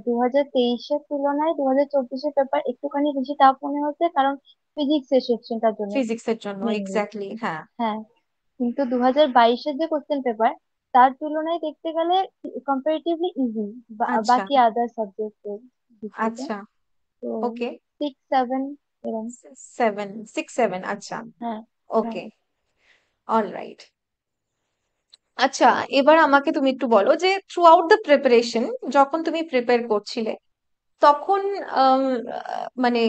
2023-এর তুলনায় 2024-এর পেপার একটুখানি বেশি টাফ মনে হচ্ছে, কারণ ফিজিক্স এর সেকশনটার জন্য ফিজিক্সের জন্য, মেইনলি। এক্স্যাক্টলি, হ্যাঁ। হ্যাঁ, কিন্তু 2022-এর যে কোশ্চেন পেপার তার তুলনায় দেখতে গেলে কম্পারেটিভলি ইজি আচ্ছা। বাকি আদার সাবজেক্টের দিক থেকে। আচ্ছা। তো ওকে। 6-7 এরকম। 6-7, আচ্ছা। হ্যাঁ। হ্যাঁ। ওকে। অলরাইট। আচ্ছা, এবার আমাকে তুমি একটু বলো যে থ্রু আউট দ্য প্রিপারেশন, যখন তুমি প্রিপেয়ার করছিলে, তখন আম, মানে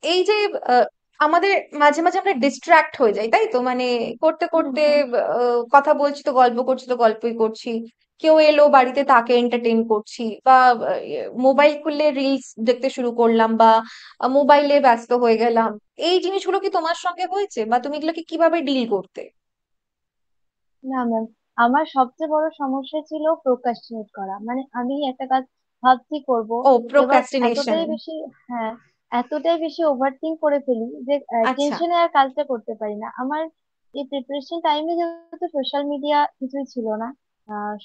এই যে আহ, আমাদের মাঝে মাঝে আমরা ডিস্ট্রাক্ট হয়ে যাই, তাই তো? মানে করতে হুম করতে হুম। কথা বলছি তো গল্প করছি তো গল্পই করছি, কেউ এলো বাড়িতে তাকে এন্টারটেইন করছি, বা মোবাইল খুললে রিলস দেখতে শুরু করলাম, বা মোবাইলে ব্যস্ত হয়ে গেলাম। এই জিনিসগুলো কি তোমার সঙ্গে হয়েছে, বা তুমি এগুলোকে কিভাবে ডিল করতে? না ম্যাম, আমার সবচেয়ে বড় সমস্যা ছিল প্রোক্রাস্টিনেট করা। মানে আমি একটা কাজ ভাবছি করব, ও, এবার প্রোক্রাস্টিনেশন। এতটাই বেশি, হ্যাঁ এতটাই বেশি ওভার থিঙ্ক করে ফেলি যে আচ্ছা। টেনশনে আর কাজটা করতে পারি না। আমার এই প্রিপারেশন টাইমে যেহেতু সোশ্যাল মিডিয়া কিছুই ছিল না,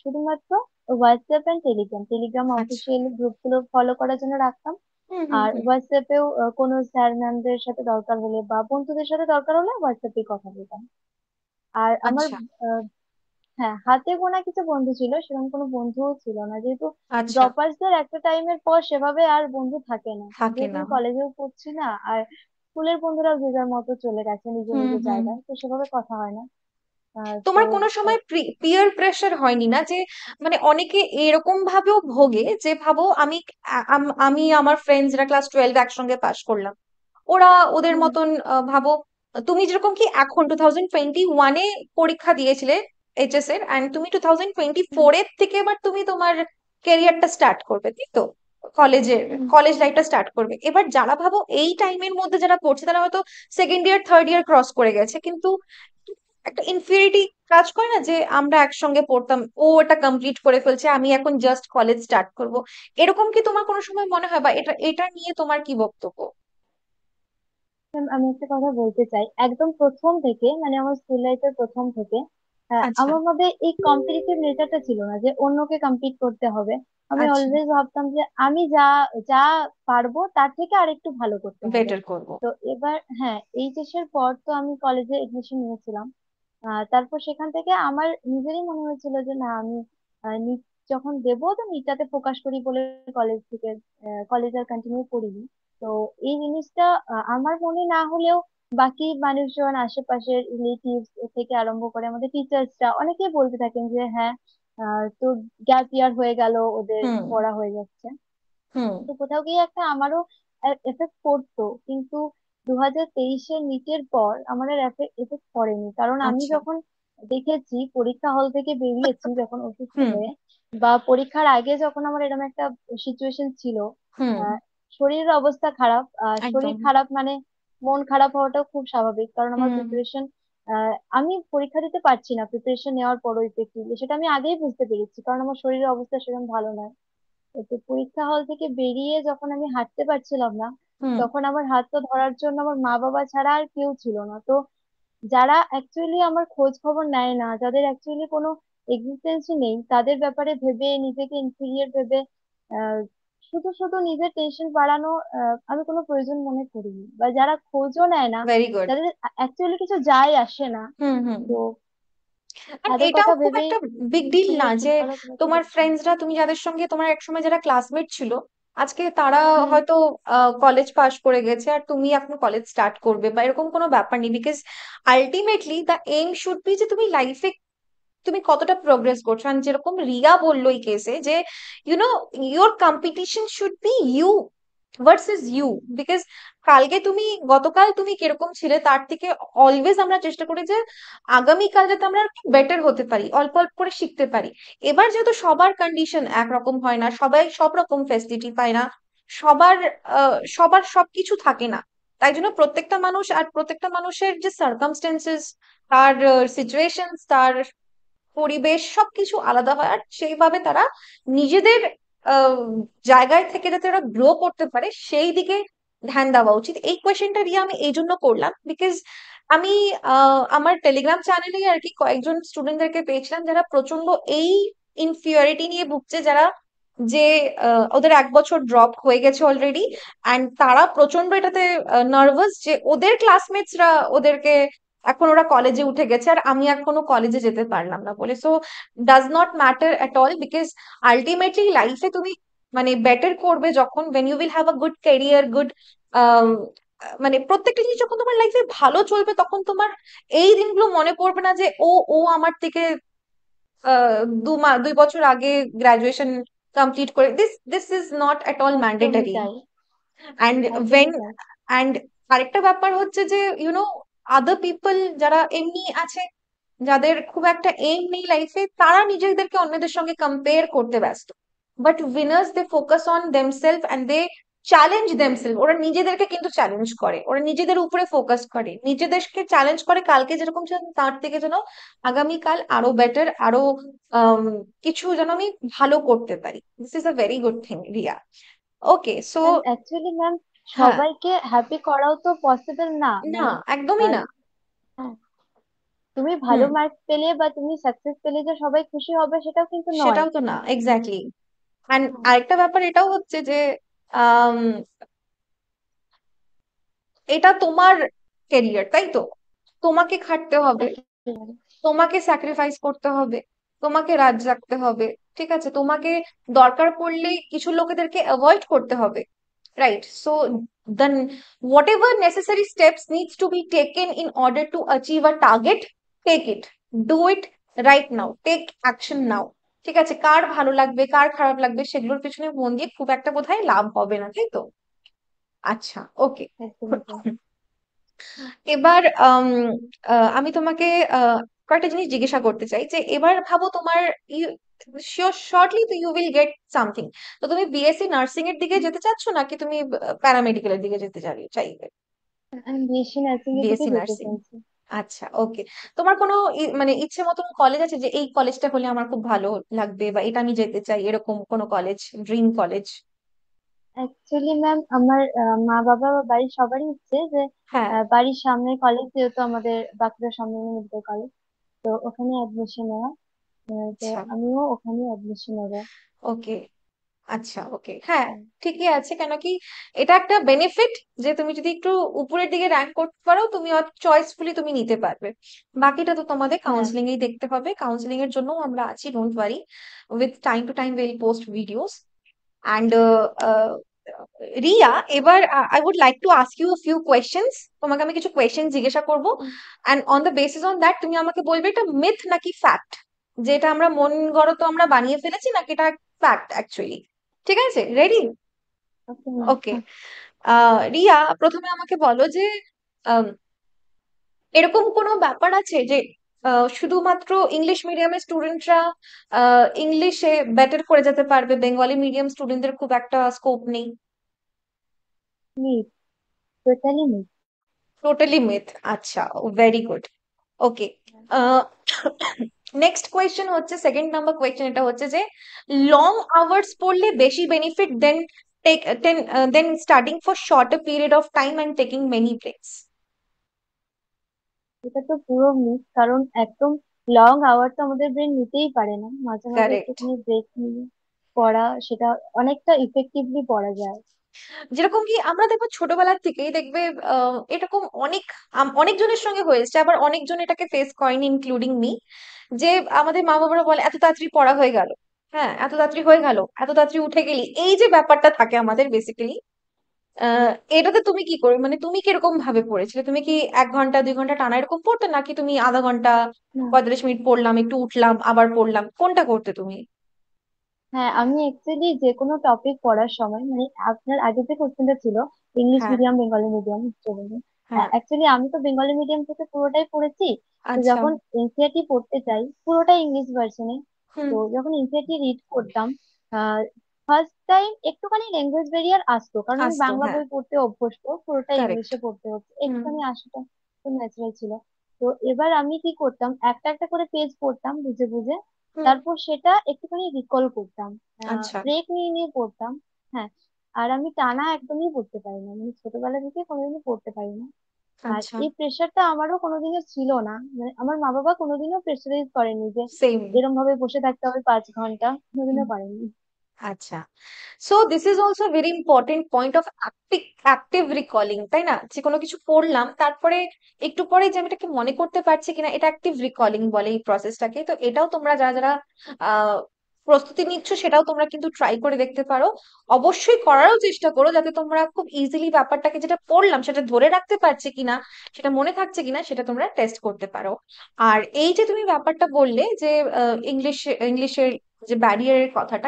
শুধুমাত্র হোয়াটসঅ্যাপ এন্ড টেলিগ্রাম, টেলিগ্রাম আচ্ছা। অফিসিয়াল গ্রুপগুলো ফলো করার জন্য রাখতাম। হুম, হুম, আর হুম। হোয়াটসঅ্যাপেও কোনো স্যার ম্যামদের সাথে দরকার হলে বা বন্ধুদের সাথে দরকার হলে হোয়াটসঅ্যাপে কথা বলতাম। আর আমার আচ্ছা। হ্যাঁ হাতে গোনা কিছু বন্ধু ছিল, সেরকম কোনো বন্ধুও ছিল না, যেহেতু আচ্ছা। ড্রপার্সদের একটা টাইমের পর সেভাবে আর বন্ধু থাকে না। থাকে যেহেতু না। আমি কলেজেও পড়ছি না, আর স্কুলের বন্ধুরাও যে যার মতো চলে গেছে নিজের হুম, নিজের হুম। জায়গায়, তো সেভাবে কথা হয় না। তো তোমার কোনো সময় পিয়ার প্রেসার হয়নি না, যে মানে অনেকে এরকম ভাবেও ভোগে, যে ভাবো আমি আমি আমার ফ্রেন্ডসরা ক্লাস 12 একসঙ্গে পাশ করলাম, ওরা ওদের হুম মতন ভাবো, তুমি যেরকম কি এখন 2021-এ পরীক্ষা দিয়েছিলে এইচএস এর, এন্ড তুমি two thousand twenty hmm four এর থেকে এবার তুমি তোমার ক্যারিয়ারটা স্টার্ট করবে, তাই তো? কলেজের হুম। কলেজ লাইফটা স্টার্ট করবে। এবার যারা ভাবো এই টাইমের মধ্যে যারা পড়ছে, তারা হয়তো second year third year cross করে গেছে, কিন্তু একটা ইনফিউরিটি কাজ করে না, যে আমরা একসঙ্গে পড়তাম, ও এটা কমপ্লিট করে ফেলছে, আমি এখন জাস্ট কলেজ স্টার্ট করব। এরকম কি তোমার কোনো সময় মনে হয়, বা এটা এটা নিয়ে তোমার কি বক্তব্য? ম্যাম, আমি একটা কথা বলতে চাই। একদম প্রথম থেকে, মানে আমার স্কুল লাইফের প্রথম থেকে আচ্ছা। আমার মধ্যে এই কম্পিটিটিভ নেচারটা ছিল না যে অন্যকে কম্পিট করতে হবে। আমি আচ্ছা, অলওয়েজ ভাবতাম যে আমি যা যা পারবো তার থেকে আরেকটু ভালো করতে হবে। বেটার করব। তো এবার হ্যাঁ, এইচএস এর পর তো আমি কলেজে এডমিশন নিয়েছিলাম। তারপর সেখান থেকে আমার নিজেরই মনে হয়েছিল যে না, আমি নিট যখন দেবো তো নিটটাতে ফোকাস করি বলে কলেজ থেকে কলেজ আর কন্টিনিউ করিনি। তো এই জিনিসটা আমার মনে না হলেও বাকি মানুষজন, আশেপাশের রিলেটিভস থেকে আরম্ভ করে আমাদের টিচার্সরা অনেকেই বলতে থাকেন যে হ্যাঁ, তোর গ্যাপ ইয়ার হয়ে গেল, ওদের হুম। পড়া হয়ে যাচ্ছে। হুম। তো কোথাও গিয়ে একটা আমারও এফেক্ট পড়তো, কিন্তু 2023-এর নিটের পর আমার আর এফেক্ট পড়েনি, কারণ আমি আচ্ছা। যখন দেখেছি পরীক্ষা হল থেকে বেরিয়েছি যখন অসুস্থ হুম। হয়ে, বা পরীক্ষার আগে যখন আমার এরকম একটা সিচুয়েশন ছিল, হুম। আহ, শরীরের অবস্থা খারাপ, শরীর একদম। খারাপ মানে মন খারাপ হওয়াটাও খুব স্বাভাবিক, কারণ আমার হুম। প্রিপারেশন, আমি পরীক্ষা দিতে পারছি না প্রিপারেশন নেওয়ার পরও ইফেক্টিভলি, সেটা আমি আগেই বুঝতে পেরেছি কারণ আমার শরীরের অবস্থা সেরকম ভালো নয়। তো পরীক্ষা হল থেকে বেরিয়ে যখন আমি হাঁটতে পারছিলাম না, হুম। তখন আমার হাতটা ধরার জন্য আমার মা বাবা ছাড়া আর কেউ ছিল না। তো যারা অ্যাকচুয়ালি আমার খোঁজ খবর নেয় না, যাদের অ্যাকচুয়ালি কোনো এক্সিস্টেন্সই নেই, তাদের ব্যাপারে ভেবে নিজেকে ইনফিরিয়ার ভেবে আহ, শুধু শুধু নিজের টেনশন বাড়ানো আমি কোনো প্রয়োজন মনে করিনি, বা যারা খোঁজও নেয় না, ভেরি গুড। যাদের অ্যাকচুয়ালি কিছু যায় আসে না, হুম। হুম। তো আর তাদের এটাও কথা খুব ভেবেই একটা বিগ ডিল না নিজের যে ঠিক করা তোমাকে তোমার দেখছি। ফ্রেন্ডসরা, তুমি যাদের সঙ্গে তোমার একসময় যারা ক্লাসমেট ছিল, আজকে তারা হুম। হয়তো কলেজ পাশ করে গেছে আর তুমি এখন কলেজ স্টার্ট করবে, বা এরকম কোনো ব্যাপার নেই। Because ultimately the aim should be যে তুমি লাইফে তুমি কতটা প্রোগ্রেস করছো। আর যেরকম রিয়া বললো এই কেসে যে no, your competition should be you versus you. Because গতকাল তুমি কিরকম ছিলে তার থেকে অলওয়েজ আমরা চেষ্টা করি যে আগামীকাল যাতে আমরা বেটার হতে পারি, অল্প অল্প করে শিখতে পারি। এবার যেহেতু সবার কন্ডিশন একরকম হয় না, সবাই সব রকম ফেসিলিটি পায় না, সবার সবার সবকিছু থাকে না, তাই জন্য প্রত্যেকটা মানুষ আর প্রত্যেকটা মানুষের যে সার্কামস্টেন্সেস, তার সিচুয়েশন, তার পরিবেশ সবকিছু আলাদা হয়, আর সেইভাবে তারা নিজেদের আহ, জায়গায় থেকে যাতে ওরা গ্রো করতে পারে সেই দিকে ধ্যান দেওয়া উচিত। এই কোয়েশ্চেনটা দিয়ে আমি এই জন্য করলাম বিকজ আমি আমার টেলিগ্রাম চ্যানেলে আর কি কয়েকজন স্টুডেন্টদেরকে পেয়েছিলাম যারা প্রচন্ড এই ইনফিউরিটি নিয়ে ভুগছে, যারা যে ওদের 1 বছর ড্রপ হয়ে গেছে অলরেডি, অ্যান্ড তারা প্রচন্ড এটাতে নার্ভাস যে ওদের ক্লাসমেটসরা ওদেরকে, এখন ওরা কলেজে উঠে গেছে আর আমি এখনো কলেজে যেতে পারলাম না বলে। So does not matter at all, because ultimately লাইফে তুমি মানে বেটার করবে যখন when you will have a good career, good মানে প্রত্যেকটা জিনিস যখন তোমার লাইফে ভালো চলবে, তখন তোমার এই দিনগুলো মনে পড়বে না যে ও ও আমার থেকে 2 বছর আগে গ্রাজুয়েশন কমপ্লিট করে। This is not at all একদমই ম্যান্ডেটারি। তাই, অ্যান্ড একদমই when তাই। অ্যান্ড আরেকটা ব্যাপার হচ্ছে যে আদার পিপল যারা এমনি আছে, যাদের খুব একটা এম নেই লাইফে, তারা নিজেদেরকে অন্যদের সঙ্গে কম্পেয়ার করতে ব্যস্ত। But winners they focus on themselves and they challenge themselves. ওরা নিজেদেরকে কিন্তু চ্যালেঞ্জ করে, ওরা নিজেদের উপরে ফোকাস করে, নিজেদেরকে চ্যালেঞ্জ করে কালকে যেরকম ছিলাম তার থেকে যেন আগামীকাল আরো বেটার, আরো আম, কিছু যেন আমি ভালো করতে পারি। This is a very good thing, Riya. Okay, so actually ma'am, হ্যাঁ। সবাইকে হ্যাপি করাও তো পসিবল না, না, মানে একদমই না। হ্যাঁ, তুমি ভালো হুম। মার্কস পেলে বা তুমি সাকসেস পেলে যে সবাই খুশি হবে সেটাও কিন্তু নয়। সেটাও তো না, এক্স্যাক্টলি। অ্যান্ড হ্যাঁ, আরেকটা ব্যাপার এটাও হচ্ছে যে আম, এটা তোমার কেরিয়ার, তাই তো? তোমাকে খাটতে হবে, একেবারে। তোমাকে স্যাক্রিফাইস করতে হবে, তোমাকে রাত জাগতে হবে, ঠিক আছে? তোমাকে দরকার পড়লে কিছু লোকেদেরকে অ্যাভয়েড করতে হবে, right? So then whatever necessary steps needs to be taken in order to achieve a target, take it, do it right now, take action now। ঠিক আছে, কার ভালো লাগবে কার খারাপ লাগবে সেগুলোর পিছনে মন দিয়ে খুব একটা বোধহয় লাভ হবে না, তাই তো? আচ্ছা, ওকে। একদমই তাই। এবার আমি তোমাকে কয়েকটা জিনিস জিজ্ঞাসা করতে চাই যে এবার ভাবো তোমার শিওর শর্টলি তো ইউ উইল গেট সামথিং। তো তুমি বিএসসি নার্সিং এর দিকে যেতে চাচ্ছ নাকি তুমি প্যারামেডিক্যালের দিকে যেতে চাইবে? আমি বিএসসি নার্সিং এর দিকে বিএসসি যেতে নার্সিং। চাইছি। আচ্ছা, ওকে। তোমার কোনো মানে ইচ্ছে মতন কলেজ আছে যে এই কলেজটা হলে আমার খুব ভালো লাগবে, বা এটা আমি যেতে চাই, এরকম কোনো college, dream college? Actually ma'am, আমার মা বাবা বা বাড়ির সবারই ইচ্ছে যে হ্যাঁ। বাড়ির সামনে কলেজ, যেহেতু আমাদের বাঁকুড়ার সামনে মেডিকেল কলেজ, তো ওখানে অ্যাডমিশন নেওয়া। তো আচ্ছা, আমিও ওখানে অ্যাডমিশন নেবো। ওকে। আচ্ছা, ওকে, হ্যাঁ, হুম। ঠিকই আছে। কেন কি, এটা একটা বেনিফিট যে তুমি যদি একটু উপরের দিকে র্যাঙ্ক করতে পারো, তুমি চয়েসফুলি তুমি নিতে পারবে। বাকিটা তো তোমাদের হ্যাঁ। কাউন্সিলিং এই দেখতে হবে, কাউন্সিলিং এর জন্য আমরা আছি, don't worry. With time to time will post videos. And Riya, এবার I would like to ask you few questions. তোমাকে আমি কিছু কোয়েশ্চেন জিজ্ঞাসা করবো, হুম। And on the basis on that তুমি আমাকে বলবে এটা মিথ নাকি ফ্যাক্ট, যে এটা আমরা মন গড়ত আমরা বানিয়ে ফেলেছি নাকি এটা ফ্যাক্ট অ্যাকচুয়ালি। ঠিক আছে, রেডি? ওকে। ওকে। রিয়া, প্রথমে আমাকে বলো যে আম, এরকম কোনো ব্যাপার আছে যে শুধুমাত্র ইংলিশ মিডিয়ামের স্টুডেন্টরা ইংলিশে বেটার করে যেতে পারবে, বেঙ্গলি মিডিয়াম স্টুডেন্টদের খুব একটা স্কোপ নেই? Myth, totally myth. Totally myth? আচ্ছা, very good. Okay. Next question হচ্ছে, সেকেন্ড নাম্বার কোয়েশ্চেন, এটা হচ্ছে যে লং আওয়ার্স পড়লে বেশি benefit than take than studying for shorter period of time and taking many breaks? এটা তো পুরো মিথ, কারণ একদম লং আওয়ার তো আমাদের ব্রেন নিতেই পারে না। মাঝে মাঝে কারেক্ট। একটুখানি ব্রেক নিয়ে পড়া, সেটা অনেকটা ইফেক্টিভলি পড়া যায়। যেরকম কি আমরা দেখবো ছোটবেলার থেকেই দেখবে এরকম অনেক অনেকজনের সঙ্গে হয়েছে, আবার অনেকজন এটাকে ফেস করেনি ইনক্লুডিং মি, যে আমাদের মা বাবারা বলে এত তাড়াতাড়ি পড়া হয়ে গেল, হ্যাঁ এত তাড়াতাড়ি হয়ে গেল, এত তাড়াতাড়ি উঠে গেলি, এই যে ব্যাপারটা থাকে আমাদের বেসিক্যালি। এটাতে তুমি কি করে, মানে তুমি কিরকম ভাবে পড়েছিলে? তুমি কি 1 ঘন্টা 2 ঘন্টা টানা এরকম পড়তে, নাকি তুমি আধা ঘন্টা না। 45 মিনিট পড়লাম, একটু উঠলাম আবার পড়লাম, কোনটা করতে তুমি? হ্যাঁ, আমি অ্যাকচুয়ালি যে কোনো টপিক পড়ার সময়, মানে আপনার আগে যে কোশ্চেনটা ছিল ইংলিশ হ্যাঁ, মিডিয়াম বেঙ্গলি মিডিয়াম স্টুডেন্ট, হ্যাঁ। অ্যাকচুয়ালি আমি তো বেঙ্গলি মিডিয়াম থেকে পুরোটাই পড়েছি। তো আচ্ছা। যখন এনসিইআরটি পড়তে চাই পুরোটাই ইংলিশ ভার্সনে। হুম। তো যখন এনসিইআরটি রিড করতাম, ফার্স্ট টাইম একটুখানি ল্যাঙ্গুয়েজ ব্যারিয়ার আসতো, কারণ আমি আসতো, বাংলা হ্যাঁ। বই পড়তে অভ্যস্ত, পুরোটা কারেক্ট। ইংলিশে পড়তে হচ্ছে, হুম। একটুখানি আসাটা তো ন্যাচারাল ছিল। তো এবার আমি কি করতাম, একটা একটা করে পেজ পড়তাম বুঝে বুঝে, হুম। তারপর সেটা একটুখানি রিকল করতাম, আচ্ছা। ব্রেক নিয়ে নিয়ে পড়তাম। হ্যাঁ। আর আমি টানা একদমই পড়তে পারি না, মানে ছোটবেলা থেকে কোনোদিনও পড়তে পারি না। আর আচ্ছা। এই প্রেশারটা আমারও কোনোদিনও ছিল না, মানে আমার মা বাবা কোনোদিনও প্রেশারাইজ করেনি যে সেম। এরকম ভাবে বসে থাকতে হবে 5 ঘন্টা, কোনোদিনও করেনি। আচ্ছা, so this is also very important point of active recalling, তাই না? যে কোনো কিছু পড়লাম, তারপরে একটু পরে যে আমি এটাকে মনে করতে পারছি কিনা, এটা অ্যাক্টিভ রিকলিং বলে এই প্রসেসটাকে। তো এটাও তোমরা যারা যারা আহ প্রস্তুতি নিচ্ছ, সেটাও তোমরা কিন্তু ট্রাই করে দেখতে পারো। অবশ্যই করারও চেষ্টা করো, যাতে তোমরা খুব ইজিলি ব্যাপারটাকে যেটা পড়লাম সেটা ধরে রাখতে পারছে কিনা, সেটা মনে থাকছে কিনা, সেটা তোমরা টেস্ট করতে পারো। আর এই যে তুমি ব্যাপারটা বললে যে ইংলিশের যে ব্যারিয়ারের কথাটা,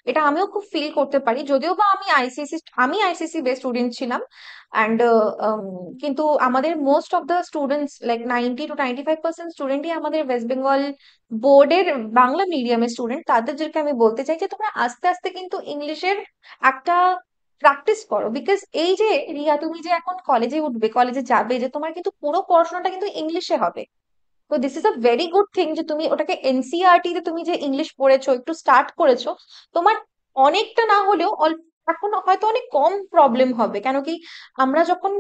এটা আমিও খুব ফিল করতে পারি, যদিও বা আমি আইসিসি বেস্ট স্টুডেন্ট ছিলাম। অ্যান্ড কিন্তু আমাদের most of the students, like 90 to 95% স্টুডেন্টই আমাদের ওয়েস্ট বেঙ্গল বোর্ডের বাংলা মিডিয়ামের স্টুডেন্ট। তাদেরকে আমি বলতে চাই যে তোমরা আস্তে আস্তে কিন্তু ইংলিশের একটা প্র্যাকটিস করো, বিকজ এই যে রিয়া, তুমি যে এখন কলেজে উঠবে, কলেজে যাবে, যে তোমার কিন্তু পুরো পড়াশোনাটা কিন্তু ইংলিশে হবে। তো this is a very good thing যে তুমি ওটাকে এনসিইআরটি তে তুমি যে ইংলিশ পড়েছো, একটু স্টার্ট করেছো। তোমার অনেকটা না হলেও এখন হয়তো অনেক কম প্রবলেম হবে। কেন কি, আমরা যখন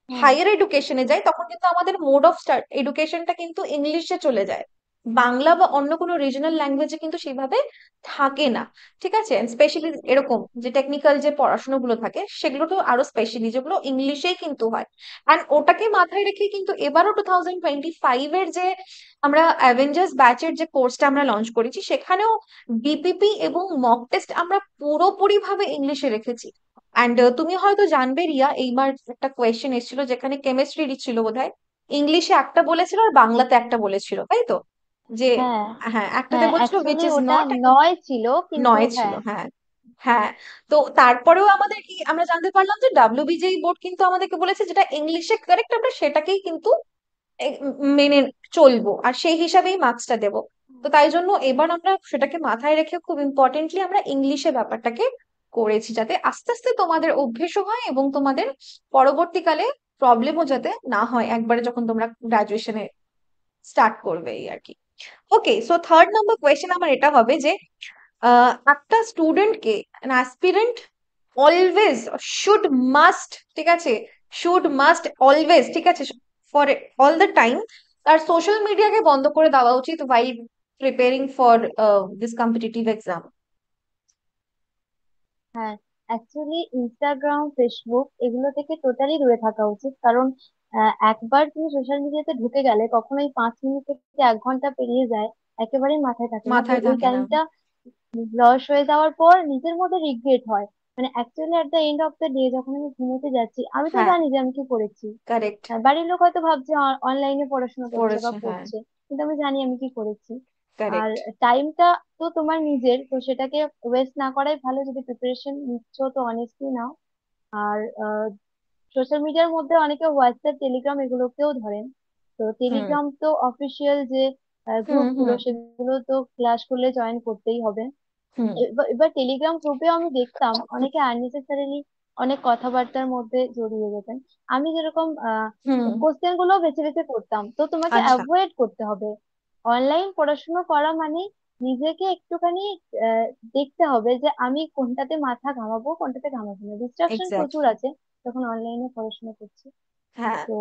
হ্যাঁ। হায়ার এডুকেশনে যাই, তখন কিন্তু আমাদের মোড অফ স্টার্ট এডুকেশনটা কিন্তু ইংলিশে চলে যায়, বাংলা বা অন্য কোনো রিজনাল ল্যাঙ্গুয়েজে কিন্তু সেভাবে থাকে না। ঠিক আছে, স্পেশালি এরকম যে টেকনিক্যাল যে পড়াশোনাগুলো থাকে, সেগুলো তো আরো স্পেশালি, যেগুলো ইংলিশেই কিন্তু হয়। অ্যান্ড ওটাকে মাথায় রেখে কিন্তু এবারও 2025 এর যে আমরা অ্যাভেঞ্জার্স ব্যাচের যে কোর্সটা আমরা লঞ্চ করেছি, সেখানেও ডিপিপি এবং মক টেস্ট আমরা পুরোপুরি ভাবে ইংলিশে রেখেছি। অ্যান্ড তুমি হয়তো জানবে রিয়া, এইবার একটা কোয়েশ্চেন এসেছিল যেখানে কেমিস্ট্রি ছিল বোধহয়, ইংলিশে একটা বলেছিল আর বাংলাতে একটা বলেছিল, তাই তো? যে হ্যাঁ। হ্যাঁ, একটাতে হ্যাঁ, বলছিল হুইচ অ্যাকচুয়ালি ইজ ওটা নট, নয় ছিল, কিন্তু নয় ছিল, হ্যাঁ। হ্যাঁ। হ্যাঁ। তো তারপরেও আমাদের কি আমরা জানতে পারলাম যে ডাব্লিউবিজেই বোর্ড কিন্তু আমাদেরকে বলেছে যেটা ইংলিশে কারেক্ট আমরা সেটাকেই কিন্তু মেনে চলবো, আর সেই হিসাবেই মার্কসটা দেবো। তো তাই জন্য এবার আমরা সেটাকে মাথায় রেখে খুব ইম্পর্টেন্টলি আমরা ইংলিশে ব্যাপারটাকে করেছি, যাতে আস্তে আস্তে তোমাদের অভ্যেসও হয় এবং তোমাদের পরবর্তীকালে প্রবলেমও যাতে না হয় একবারে যখন তোমরা গ্রাজুয়েশনে স্টার্ট করবে, এই আর কি। ওকে, সো থার্ড নাম্বার কোয়েশ্চেন আমার এটা হবে যে একটা স্টুডেন্টকে, অ্যাসপিরেন্ট অলওয়েজ শুড মাস্ট, ঠিক আছে, শুড মাস্ট অলওয়েজ, ঠিক আছে, ফর অল দ্য টাইম আর সোশ্যাল মিডিয়াকে বন্ধ করে দেওয়া উচিত while preparing for this competitive exam. হ্যাঁ, অ্যাকচুয়ালি ইনস্টাগ্রাম, ফেসবুক এগুলো থেকে টোটালি দূরে থাকা উচিত। কারণ একবার তুমি সোশ্যাল মিডিয়াতে ঢুকে গেলে কখনোই 5 মিনিট থেকে 1 ঘন্টা পেরিয়ে যায় একেবারেই মাথায় থাকে না। তো মাথায় ওই থাকে না। টাইমটা লস হয়ে যাওয়ার পর নিজের মধ্যে রিগ্রেট হয়। মানে actually at the end of the day যখন আমি ঘুমোতে যাচ্ছি আমি তো হ্যাঁ, জানি যে আমি কি করেছি। কারেক্ট। বাড়ির লোক হয়তো ভাবছে অনলাইনে পড়াশোনা করছে বা পড়েছে, হ্যাঁ। পড়ছে, কিন্তু আমি জানি আমি কি করেছি। আর কারেক্ট। টাইমটা তো তোমার নিজের, তো সেটাকে ওয়েস্ট না করাই ভালো। যদি প্রিপারেশন নিচ্ছ তো অনেস্টলি নাও। আর সোশ্যাল মিডিয়ার মধ্যে অনেকে হোয়াটসঅ্যাপ, টেলিগ্রাম এগুলোকেও ধরেন। তো হুম টেলিগ্রাম তো অফিসিয়াল যে হুম গ্রুপ গুলো হুম সেগুলো তো ক্লাস করলে জয়েন করতেই হবে। হুম এবার টেলিগ্রাম গ্রুপেও আমি দেখতাম অনেকে আননেসেসারিলি অনেক কথাবার্তার মধ্যে জড়িয়ে যেতেন। আমি যেরকম হুম। কোশ্চেন গুলো বেছে বেছে করতাম, তো তোমাকে আচ্ছা। অ্যাভয়েড করতে হবে। অনলাইন পড়াশোনা করা মানে নিজেকে একটুখানি আহ, দেখতে হবে যে আমি কোনটাতে মাথা ঘামাবো কোনটাতে ঘামাবো না। ডিস্ট্রাকশন প্রচুর এক্স্যাক্টলি। আছে যখন অনলাইনে পড়াশোনা করছি। হ্যাঁ। তো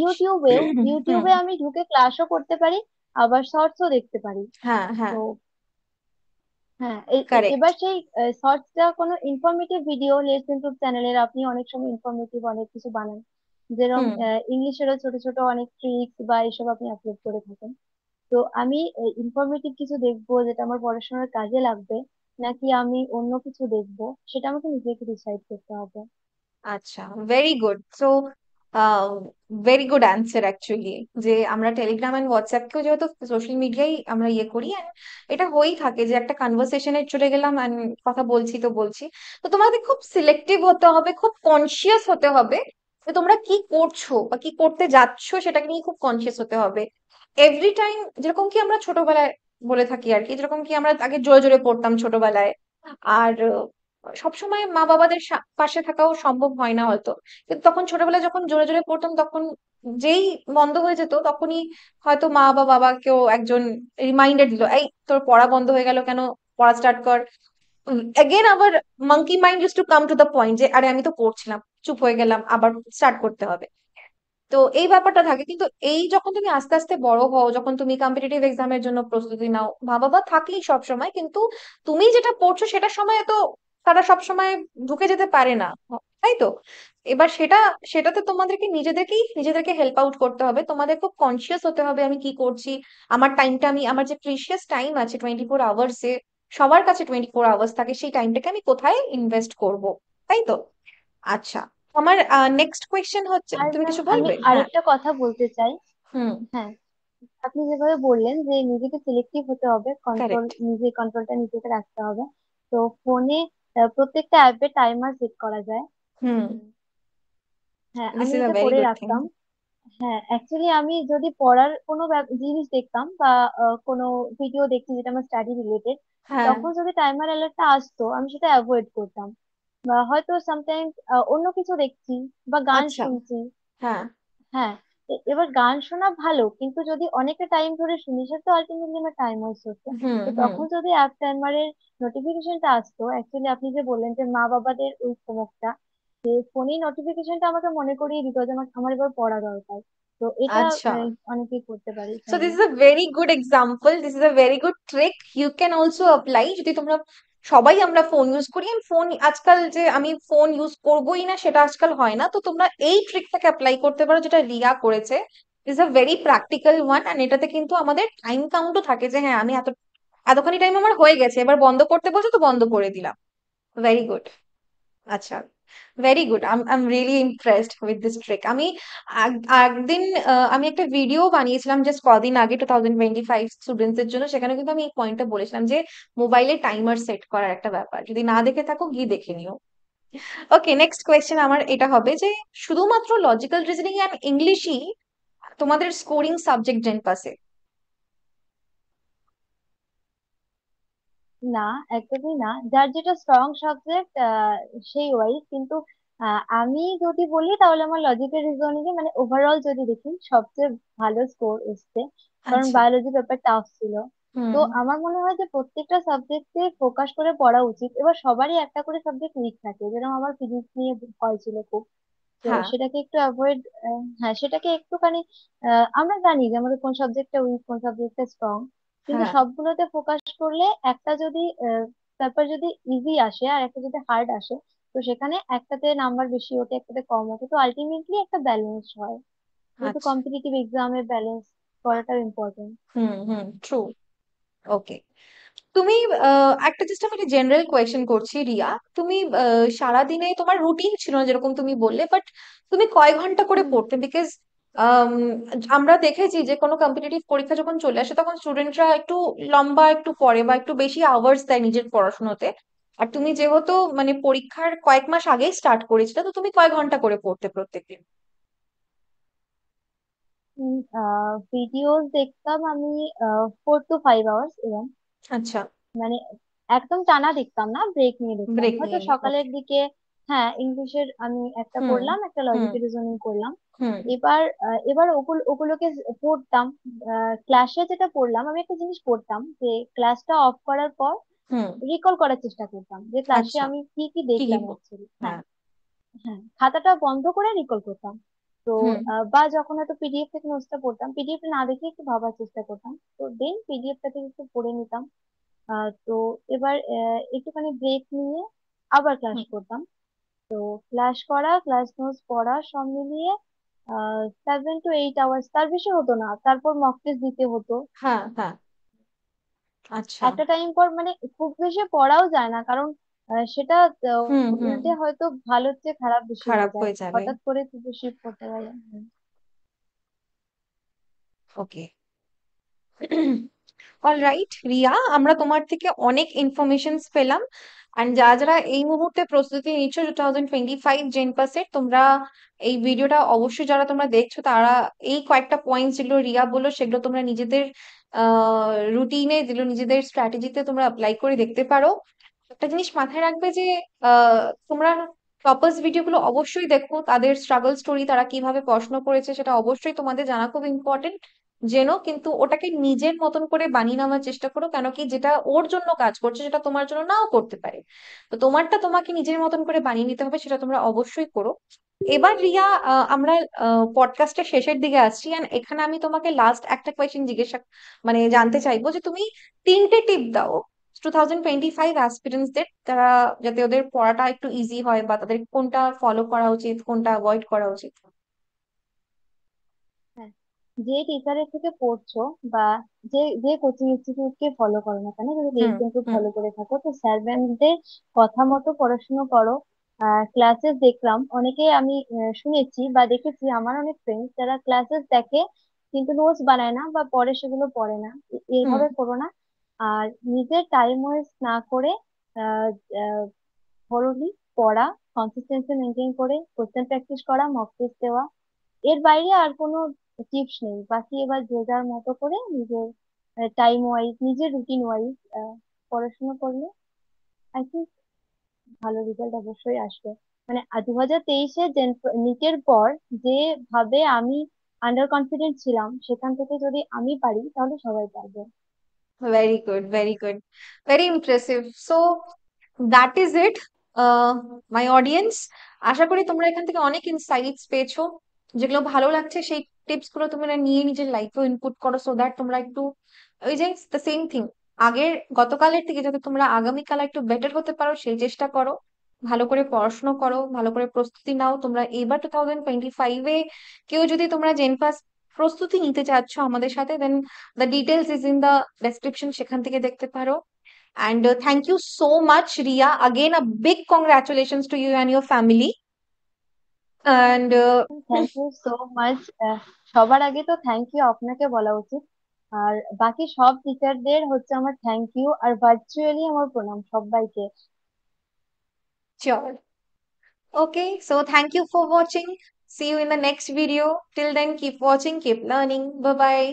ইউটিউবেও হুম। ইউটিউবে আমি ঢুকে ক্লাসও করতে পারি, আবার শর্টসও দেখতে পারি। হ্যাঁ হ্যাঁ। তো হ্যাঁ, কারেক্ট। এবার সেই শর্টসটা কোনো ইনফরমেটিভ ভিডিও, লেস ইমপ্রুভ চ্যানেলের আপনি অনেক সময় ইনফরমেটিভ অনেক কিছু বানান, যেরকম হুম। ইংলিশেরও ছোট ছোট অনেক ট্রিক্স বা এসব আপনি আপলোড করে থাকেন। তো আমি ইনফরমেটিভ কিছু দেখবো যেটা আমার পড়াশোনার কাজে লাগবে, নাকি আমি অন্য কিছু দেখবো, সেটা আমাকে নিজেকে ডিসাইড করতে হবে। আচ্ছা, very good. So very good answer actually, যে আমরা টেলিগ্রাম এন্ড হোয়াটসঅ্যাপকেও যেহেতু সোশ্যাল মিডিয়াই আমরা ইয়ে করি, and এটা হয়েই থাকে যে একটা কনভারসেশনে চলে গেলাম and কথা বলছি তো বলছি। তো তোমাদের খুব সিলেক্টিভ হতে হবে, খুব কনসিয়াস হতে হবে যে তোমরা কি করছো বা কি করতে যাচ্ছ সেটাকে নিয়ে খুব কনসিয়াস হতে হবে। এভরি টাইম, যেরকম কি আমরা ছোটবেলায় বলে থাকি আর কি, যেরকম কি আমরা আগে জোরে জোরে পড়তাম ছোটবেলায়, আর সবসময় মা বাবাদের পাশে থাকাও সম্ভব হয় না হয়তো, কিন্তু তখন ছোটবেলায় যখন জোরে জোরে পড়তাম তখন যেই বন্ধ হয়ে যেত তখনই হয়তো মা বা বাবা কেউ একজন রিমাইন্ডার দিল, এই তোর পড়া বন্ধ হয়ে গেল কেন, পড়া স্টার্ট কর। এগেন আবার monkey mind use to come to the point যে আরে আমি তো পড়ছিলাম, চুপ হয়ে গেলাম, আবার স্টার্ট করতে হবে। তো এই ব্যাপারটা থাকে, কিন্তু এই যখন তুমি আস্তে আস্তে বড় হও, যখন তুমি কম্পিটিটিভ এক্সামের জন্য প্রস্তুতি নাও, মা বাবা থাকলেই সব সময়, কিন্তু তুমি যেটা পড়ছো সেটার সময় তো তারা সব সময় ঢুকে যেতে পারে না, তাই তো? এবার সেটাতে তোমাদেরকে নিজেদেরকে হেল্প আউট করতে হবে, তোমাদের খুব কনসিয়াস হতে হবে আমি কি করছি, আমার টাইমটা, আমার যে প্রিসিয়াস টাইম আছে 24 আওয়ার্সে, সবার কাছে 24 আওয়ার্স থাকে, সেই টাইমটাকে আমি কোথায় ইনভেস্ট করব, তাই তো? আচ্ছা, আমার নেক্সট কোয়েশ্চেন হচ্ছে, আর তুমি ম্যাম কিছু আমি বলবে? হ্যাঁ। আরেকটা কথা বলতে চাই। হুম। হ্যাঁ, আপনি যেভাবে বললেন যে নিজেকে সিলেক্টিভ হতে হবে, কন্ট্রোল, কারেক্ট। নিজের কন্ট্রোলটা নিজেকে রাখতে হবে। তো ফোনে প্রত্যেকটা অ্যাপে টাইমার সেট করা যায়। হুম। হ্যাঁ, দিস আমি ইজ আ এটা ভেরি করে গুড থিং। রাখতাম। হ্যাঁ, অ্যাকচুয়ালি আমি যদি পড়ার কোনো জিনিস দেখতাম বা কোনো ভিডিও দেখছি যেটা আমার স্টাডি রিলেটেড, হ্যাঁ। তখন যদি টাইমার অ্যালার্টটা আসতো আমি সেটা অ্যাভয়েড করতাম। বা হয়তো সামটাইমস অন্য কিছু দেখছি বা গান আচ্ছা। শুনছি। হ্যাঁ। হ্যাঁ, এবার গান শোনা ভালো, কিন্তু যদি অনেকটা টাইম ধরে শুনি সেটা তো আলটিমেটলি আমার টাইম ওয়েস্ট হচ্ছে। হুম তো হুম। তখন যদি অ্যাপ টাইমারের নোটিফিকেশনটা আসতো, অ্যাকচুয়ালি আপনি যে বললেন যে মা বাবাদের ওই ক্ষমতা, যে ফোনে নোটিফিকেশনটা আমাকে মনে করিয়ে দিত যে আমার এবার পড়া দরকার। তো এটা আচ্ছা, অনেকেই করতে পারি সো চাইলে। This is a very good example, this is a very good trick you can also apply. যদি তোমরা, সবাই আমরা ফোন ইউজ করি, ফোন আজকাল যে আমি ফোন ইউজ করবোই না সেটা আজকাল হয় না, তো তোমরা এই ট্রিকটাকে অ্যাপ্লাই করতে পারো যেটা রিয়া করেছে। Is a very practical one, and এটাতে কিন্তু আমাদের টাইম কাউন্টও থাকে যে হ্যাঁ আমি এতখানি টাইম আমার হয়ে গেছে, এবার বন্ধ করতে বলছো তো বন্ধ করে দিলাম। Very good. আচ্ছা, very good. I am really impressed with this trick. আমি একদিন আমি একটা ভিডিও বানিয়েছিলাম জাস্ট কদিন আগে 2025 স্টুডেন্টস এর জন্য, সেখানে কিন্তু আমি এই পয়েন্টটা বলেছিলাম যে মোবাইলে টাইমার সেট করার একটা ব্যাপার, যদি না দেখে থাকো গিয়ে দেখে নিও। ওকে, নেক্সট কোয়েশ্চেন আমার এটা হবে যে শুধুমাত্র লজিক্যাল রিজনিং অ্যান্ড ইংলিশই তোমাদের স্কোরিং সাবজেক্ট জেন পাসে? না, একদমই না। যার যেটা স্ট্রং সাবজেক্ট সেই ওয়াইজ, কিন্তু আমি যদি বলি তাহলে আমার লজিক্যাল রিজনিং এ মানে ওভারঅল যদি দেখি সবচেয়ে ভালো স্কোর এসছে। কারণ আচ্ছা। বায়োলজি পেপার টাফ ছিল। তো হুম আমার মনে হয় যে প্রত্যেকটা সাবজেক্টে ফোকাস করে পড়া উচিত। এবার সবারই একটা করে সাবজেক্ট উইক থাকে, যেরকম আমার ফিজিক্স নিয়ে ভয় ছিল খুব। তো হ্যাঁ, সেটাকে একটু অ্যাভয়েড, হ্যাঁ সেটাকে একটুখানি, আমরা জানি যে আমাদের কোন সাবজেক্টটা উইক কোন সাবজেক্টটা স্ট্রং, কিন্তু হ্যাঁ, সবগুলোতে ফোকাস করলে একটা যদি ব্যাপার যদি ইজি আসে আর একটা যদি হার্ড আসে, তো সেখানে একটাতে নাম্বার বেশি ওঠে একটাতে কম ওঠে, তো আলটিমেটলি একটা ব্যালেন্স হয়। যেহেতু আচ্ছা, কম্পিটিটিভ এক্সামে ব্যালেন্স করাটা ইম্পর্টেন্ট। হুম, হুম, ট্রু। ওকে, তুমি একটা জাস্ট আমি জেনারেল কোয়েশ্চেন করছি রিয়া। তুমি সারাদিনে তোমার রুটিন ছিল না যেরকম তুমি বললে, বাট তুমি কয় ঘন্টা করে হুম। পড়তে? বিকজ আমরা দেখেছি যে কোনো কম্পিটিটিভ পরীক্ষা যখন চলে আসে তখন স্টুডেন্টরা একটু লম্বা একটু পড়ে বা একটু বেশি আওয়ার্স দেয় নিজের পড়াশোনাতে। আর তুমি যেহেতু মানে পরীক্ষার কয়েক মাস আগেই স্টার্ট করেছিলে, তো তুমি কয় ঘন্টা করে পড়তে প্রত্যেকদিন? ভিডিওস দেখতাম আমি 4 to 5 আওয়ার্স এরকম। আচ্ছা, মানে একদম টানা দেখতাম না, ব্রেক নিয়ে দেখতাম ব্রেক হয়তো নিয়ে নিয়ে, ওকে। সকালের দিকে। হ্যাঁ, ইংলিশের আমি একটা হুম, পড়লাম, একটা হুম, লজিক্যাল রিজনিং করলাম। হুম, এবার ওগুলোকে পড়তাম। ক্লাসে যেটা পড়লাম, আমি একটা জিনিস করতাম যে ক্লাসটা অফ করার পর হুম, রিকল করার চেষ্টা করতাম যে ক্লাসে আচ্ছা, আমি কি কি কি কি দেখলাম অ্যাকচুয়ালি। হ্যাঁ, হ্যাঁ, হ্যাঁ, খাতাটা বন্ধ করে রিকল করতাম। তো হুম, বা যখন হয়তো পিডিএফ থেকে নোটসটা পড়তাম, পিডিএফ না দেখে একটু ভাবার চেষ্টা করতাম, তো দেন পিডিএফটা থেকে একটু পড়ে নিতাম। তো এবার একটুখানি ব্রেক নিয়ে আবার ক্লাস হুম, করতাম। তো ক্লাস করা ক্লাস নোটস পড়া সব মিলিয়ে 7 to 8 আওয়ার্স, তার বেশি হতো না। তারপর মক টেস্ট দিতে হতো। হ্যাঁ, হ্যাঁ, আচ্ছা, একটা টাইম পর মানে খুব বেশি পড়াও যায় না, কারণ সেটা হুম, হুম, উল্টে হয়তো ভালোর চেয়ে খারাপ বেশি খারাপ হয়ে যায় হয়ে যাবে। হঠাৎ করে খুব বেশি পড়তে গেলে। ওকে। অল রাইট রিয়া, আমরা তোমার থেকে অনেক ইনফরমেশনস পেলাম। অ্যান্ড যারা যারা এই মুহূর্তে প্রস্তুতি নিচ্ছ 2025 জেন পাসের, তোমরা এই ভিডিওটা অবশ্যই যারা তোমরা দেখছো তারা এই কয়েকটা পয়েন্টস যেগুলো রিয়া বললো সেগুলো তোমরা নিজেদের রুটিনে, যেগুলো নিজেদের স্ট্র্যাটেজিতে তোমরা অ্যাপ্লাই করে দেখতে পারো। একটা জিনিস মাথায় রাখবে যে তোমরা টপার্স ভিডিওগুলো অবশ্যই দেখো, তাদের স্ট্রাগল স্টোরি, তারা কিভাবে পড়াশোনা করেছে সেটা অবশ্যই তোমাদের জানা খুব ইম্পর্টেন্ট। জেনো, কিন্তু ওটাকে নিজের মতন করে বানিয়ে নেওয়ার চেষ্টা করো, কেন কি যেটা ওর জন্য কাজ করছে সেটা তোমার জন্য নাও করতে পারে। তো তোমারটা তোমাকে নিজের মতন করে বানিয়ে নিতে হবে, সেটা তোমরা অবশ্যই করো। এবার রিয়া, আমরা পডকাস্টের শেষের দিকে আসছি, and এখানে আমি তোমাকে লাস্ট একটা কোয়েশ্চেন জিজ্ঞাসা মানে জানতে চাইবো যে তুমি তিনটে টিপ দাও 2025 অ্যাসপিরেন্টসদের, তারা যাতে ওদের পড়াটা একটু ইজি হয় বা তাদের কোনটা ফলো করা উচিত কোনটা অ্যাভয়েড করা উচিত। হ্যাঁ, যে টিচারের থেকে পড়ছো বা যে যে কোচিং ইনস্টিটিউট কে ফলো করো না কেন, যদি হুম, কিন্তু হুম, ফলো করে থাকো, তো স্যার ম্যামদের কথা মতো পড়াশোনা করো। ক্লাসেস দেখলাম অনেকে, আমি শুনেছি বা দেখেছি আমার অনেক ফ্রেন্ড যারা ক্লাসেস দেখে কিন্তু নোটস বানায় না বা পরে সেগুলো পড়ে না। হুম, এইভাবে করো না। আর নিজের টাইম ওয়েস্ট না করে থরোলি পড়া, কনসিস্টেন্সি মেনটেন করে কোশ্চেন প্র্যাকটিস করা, মক টেস্ট দেওয়া, এর বাইরে আর কোনো টিপস নেই। বাকি এবার যে যার মতো করে নিজের টাইম ওয়াইজ, নিজের রুটিন ওয়াইজ পড়াশোনা করলে আই থিঙ্ক ভালো রেজাল্ট অবশ্যই আসবে। মানে 2023-এ নিটের পর যেভাবে আমি আন্ডার কনফিডেন্ট ছিলাম, সেখান থেকে যদি আমি পারি তাহলে সবাই পারবে। Very good, very good, very impressive. So that is it, my audience. আশা করি তোমরা এখান থেকে অনেক ইনসাইটস পেয়েছো, যেগুলো ভালো লাগছে সেই টিপস গুলো তোমরা নিয়ে নিজের লাইফে ইনপুট করো, সো দ্যাট তোমরা একটু ওই যে দ্য সেম থিং, আগের গতকালের থেকে যাতে তোমরা আগামীকাল একটু বেটার হতে পারো সেই চেষ্টা করো। ভালো করে পড়াশোনা করো, ভালো করে প্রস্তুতি নাও। তোমরা এবার 2025-এ কেউ যদি তোমরা জেন পাস প্রস্তুতি নিতে চাচ্ছ আমাদের সাথে, then the details is in the description, সেখান থেকে দেখতে পারো। And thank you so much, Ria. Again, a big congratulations to you and your family. And thank you so much. সবার আগে তো থ্যাংক ইউ আপনাকে বলা উচিত। আর বাকি সব টিচারদের হচ্ছে আমার থ্যাংক ইউ, আর ভার্চুয়ালি আমার প্রণাম সবাইকে। sure. Okay, so thank you for watching. See you in the next video. Till then, keep watching, keep learning. Bye bye.